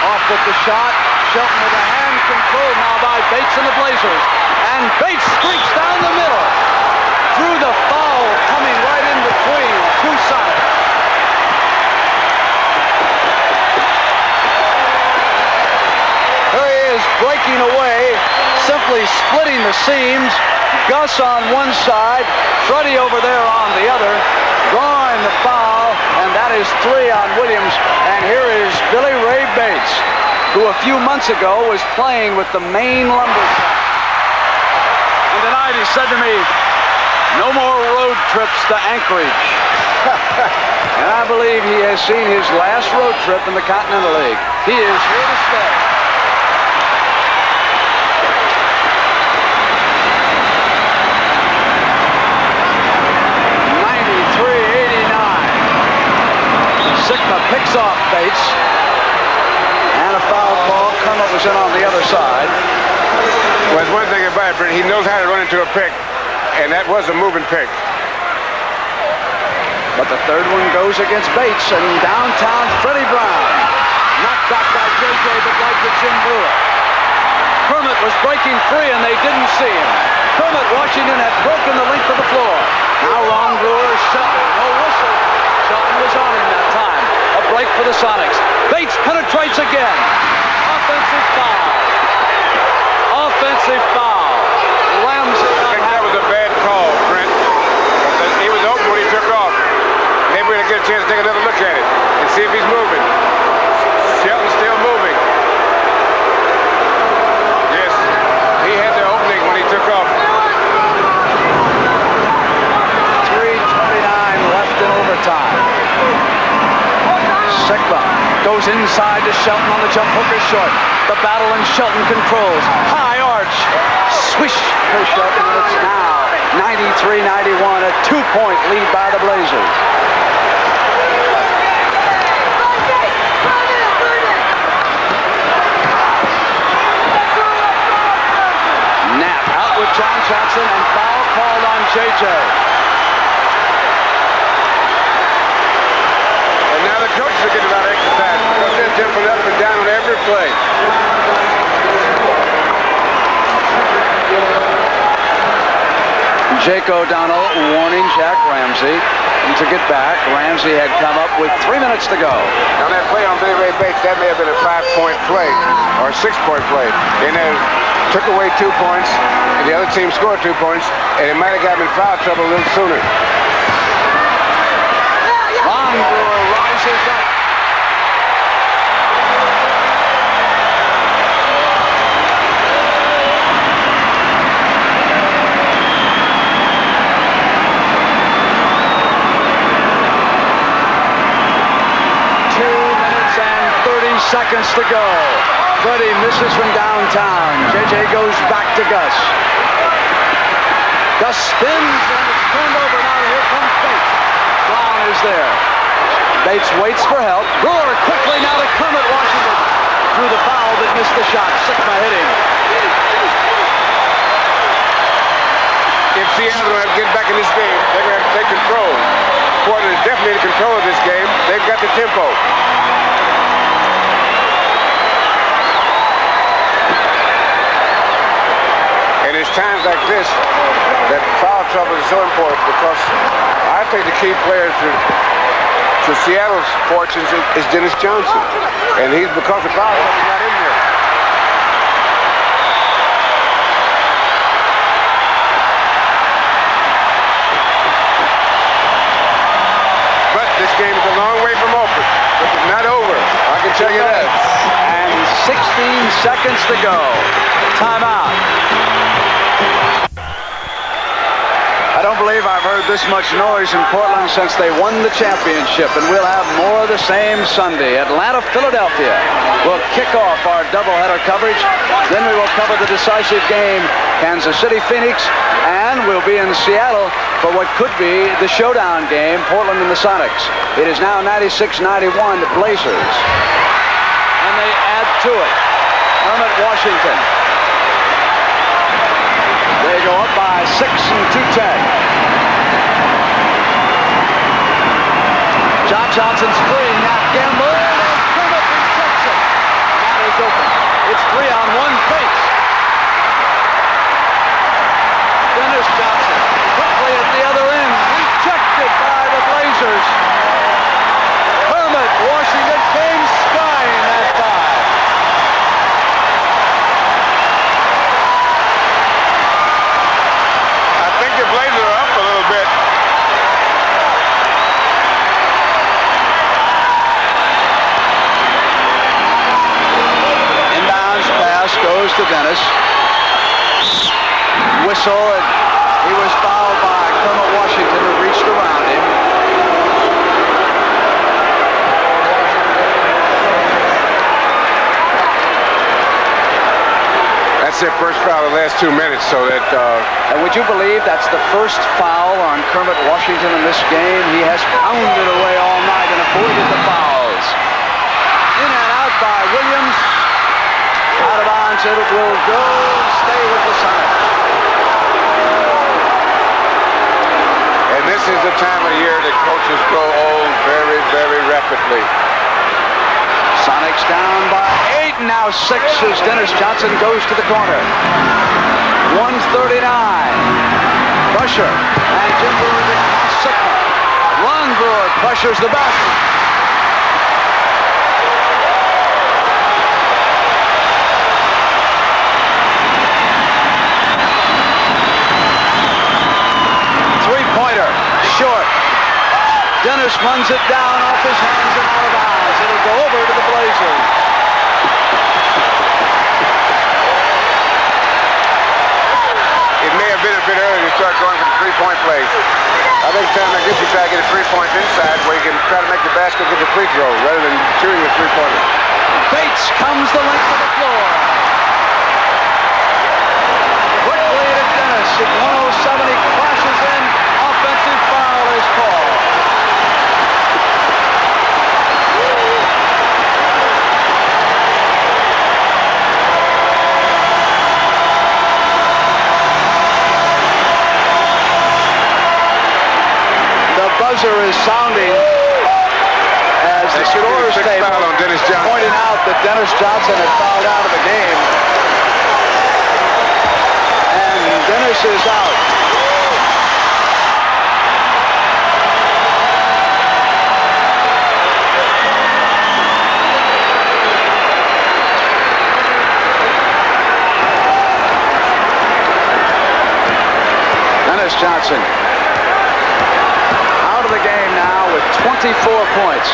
off with the shot. Shelton with a hand control now by Bates and the Blazers. And Bates streaks down the middle. Through the foul coming right in between 2 sides. There he is breaking away, simply splitting the seams. Gus on one side, Freddie over there on the other, drawing the foul, and that is 3 on Williams. And here is Billy Ray Bates, who a few months ago was playing with the Maine Lumberjacks. And tonight he said to me, no more road trips to Anchorage. And I believe he has seen his last road trip in the Continental League. He is here to stay. Sikma picks off Bates, and a foul call. Kermit was in on the other side. Well, there's one thing about it, Brent. He knows how to run into a pick, and that was a moving pick. But the third one goes against Bates, and downtown Freddie Brown J.J. that led to Jim Brewer. Kermit was breaking free, and they didn't see him. Kermit Washington had broken the length of the floor. Now Ron Brewer, Shelton, no whistle. Shelton was on him that time. A break for the Sonics. Bates penetrates again. Offensive foul. Offensive foul. Ramsey. I think that was a bad call, Brent. He was open when he took off. Maybe we're going to get a chance to take another look at it and see if he's moving. Shelton's still moving. Yes, he had the opening when he took off. 3:29 left in overtime. Sikma goes inside to Shelton on the jump hooker short. The battle and Shelton controls. High arch. Swish for Shelton. It's now 93-91, a 2-point lead by the Blazers. Natt out with John Johnson and foul called on J.J. And now the coaches are getting a lot of exercise because they're jumping up and down on every play. Jake O'Donnell warning Jack Ramsey to get back. Ramsey had come up with 3 minutes to go. On that play on Billy Ray Bates, that may have been a 5-point play or a 6-point play. And then took away 2 points, and the other team scored 2 points, and it might have got him in foul trouble a little sooner. Ron Brewer rises up. Seconds to go. Freddie misses from downtown. J.J. goes back to Gus. Gus spins and it's turned over. Now here comes Bates. Brown is there. Bates waits for help. Brewer quickly now to Kermit Washington. Through the foul that missed the shot. Sikma hitting. If Seattle have to get back in this game, they're going to have to take control. Portland is definitely in control of this game. They've got the tempo. And it's times like this that foul trouble is so important because I think the key player to Seattle's fortunes is Dennis Johnson. And he's because of foul trouble, he's not in there. But this game is a long way from open. But it's not over. I can tell you that. And 16 seconds to go. Timeout. I don't believe I've heard this much noise in Portland since they won the championship, and we'll have more of the same Sunday. Atlanta, Philadelphia will kick off our doubleheader coverage. Then we will cover the decisive game, Kansas City, Phoenix, and we'll be in Seattle for what could be the showdown game, Portland and the Sonics. It is now 96-91 Blazers. And they add to it. Kermit Washington. They go up by 6 and 2-10. John Johnson's free. Natt Gamble. And Kermit rejects it. Natt is open. It's 3-on-1 Bates. Dennis Johnson quickly at the other end. Rejected by the Blazers. Kermit Washington came skying that time. The Blazers are up a little bit. Inbounds pass goes to Dennis. Whistle, and he was fouled by Kermit Washington, who reached around him. That's their first foul in the last 2 minutes, so that... And would you believe that's the first foul on Kermit Washington in this game? He has pounded away all night and avoided the fouls. In and out by Williams. Out of bounds, it will go. Stay with the Sonics. And this is the time of year that coaches grow old very, very rapidly. Sonics down by 8. Shelton now 6 as Dennis Johnson goes to the corner. 139. Pressure. And Jim Brewer to pass Sikma. Ron Brewer pressures the basket. Three-pointer. Short. Dennis runs it down off his hands and out of bounds. It'll go over to the Blazers. It may have been a bit early to start going for the three-point play. I think time that gets you try to get a 3 points inside where you can try to make the basket get the free throw rather than shooting a three-pointer. Bates comes the length of the floor. Quickly to Dennis at 107. He crashes in. Offensive foul is called. Buzzer is sounding as the scorer's table pointing out that Dennis Johnson had fouled out of the game. And Dennis is out. Dennis Johnson the game now with 24 points.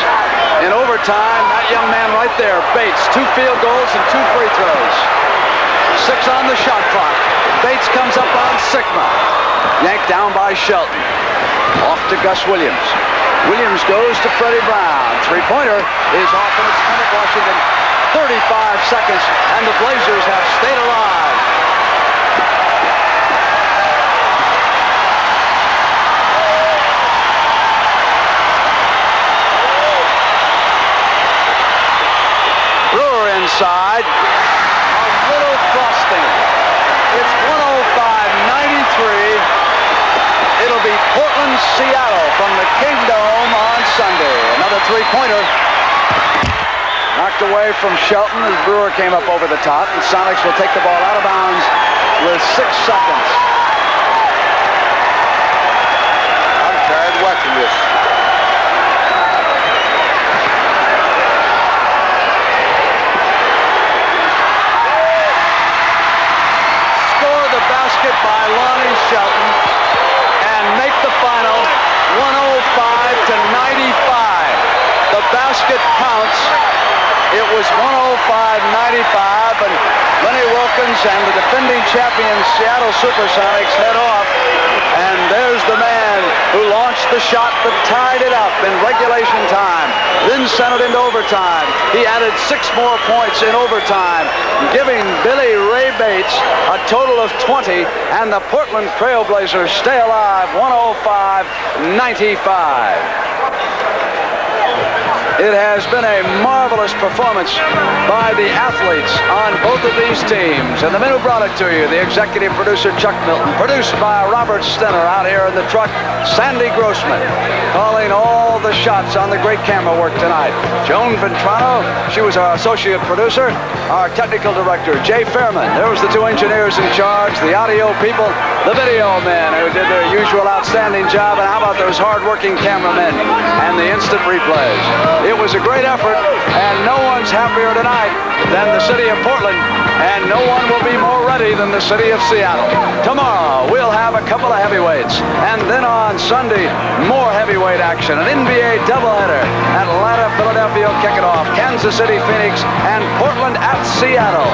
In overtime, that young man right there, Bates, 2 field goals and 2 free throws. 6 on the shot clock. Bates comes up on Sikma. Yanked down by Shelton. Off to Gus Williams. Williams goes to Freddie Brown. Three-pointer is off and it's Kermit Washington. 35 seconds and the Blazers have stayed alive. Inside, a little frosting. It's 105-93. It'll be Portland, Seattle from the Kingdome on Sunday. Another three-pointer. Knocked away from Shelton as Brewer came up over the top, and Sonics will take the ball out of bounds with 6 seconds. I'm tired watching this. By Lonnie Shelton and make the final 105-95. The basket counts. It was 105-95, and Lenny Wilkins and the defending champions Seattle SuperSonics head off, and there's the man who launched the shot that tied it up in regulation time, then sent it into overtime. He added 6 more points in overtime, giving Billy Ray Bates a total of 20, and the Portland Trail Blazers stay alive 105-95. It has been a marvelous performance by the athletes on both of these teams. And the men who brought it to you, the executive producer, Chuck Milton, produced by Robert Stenner out here in the truck, Sandy Grossman, calling all the shots on the great camera work tonight. Joan Ventrano, she was our associate producer. Our technical director, Jay Fairman. There was the 2 engineers in charge, the audio people, the video men who did their usual outstanding job, and how about those hard-working cameramen and the instant replays. It was a great effort, and no one's happier tonight than the city of Portland, and no one will be more ready than the city of Seattle. Tomorrow, we'll have a couple of heavyweights, and then on Sunday, more heavyweight action, an NBA doubleheader. Atlanta, Philadelphia will kick it off, Kansas City, Phoenix, and Portland at Seattle.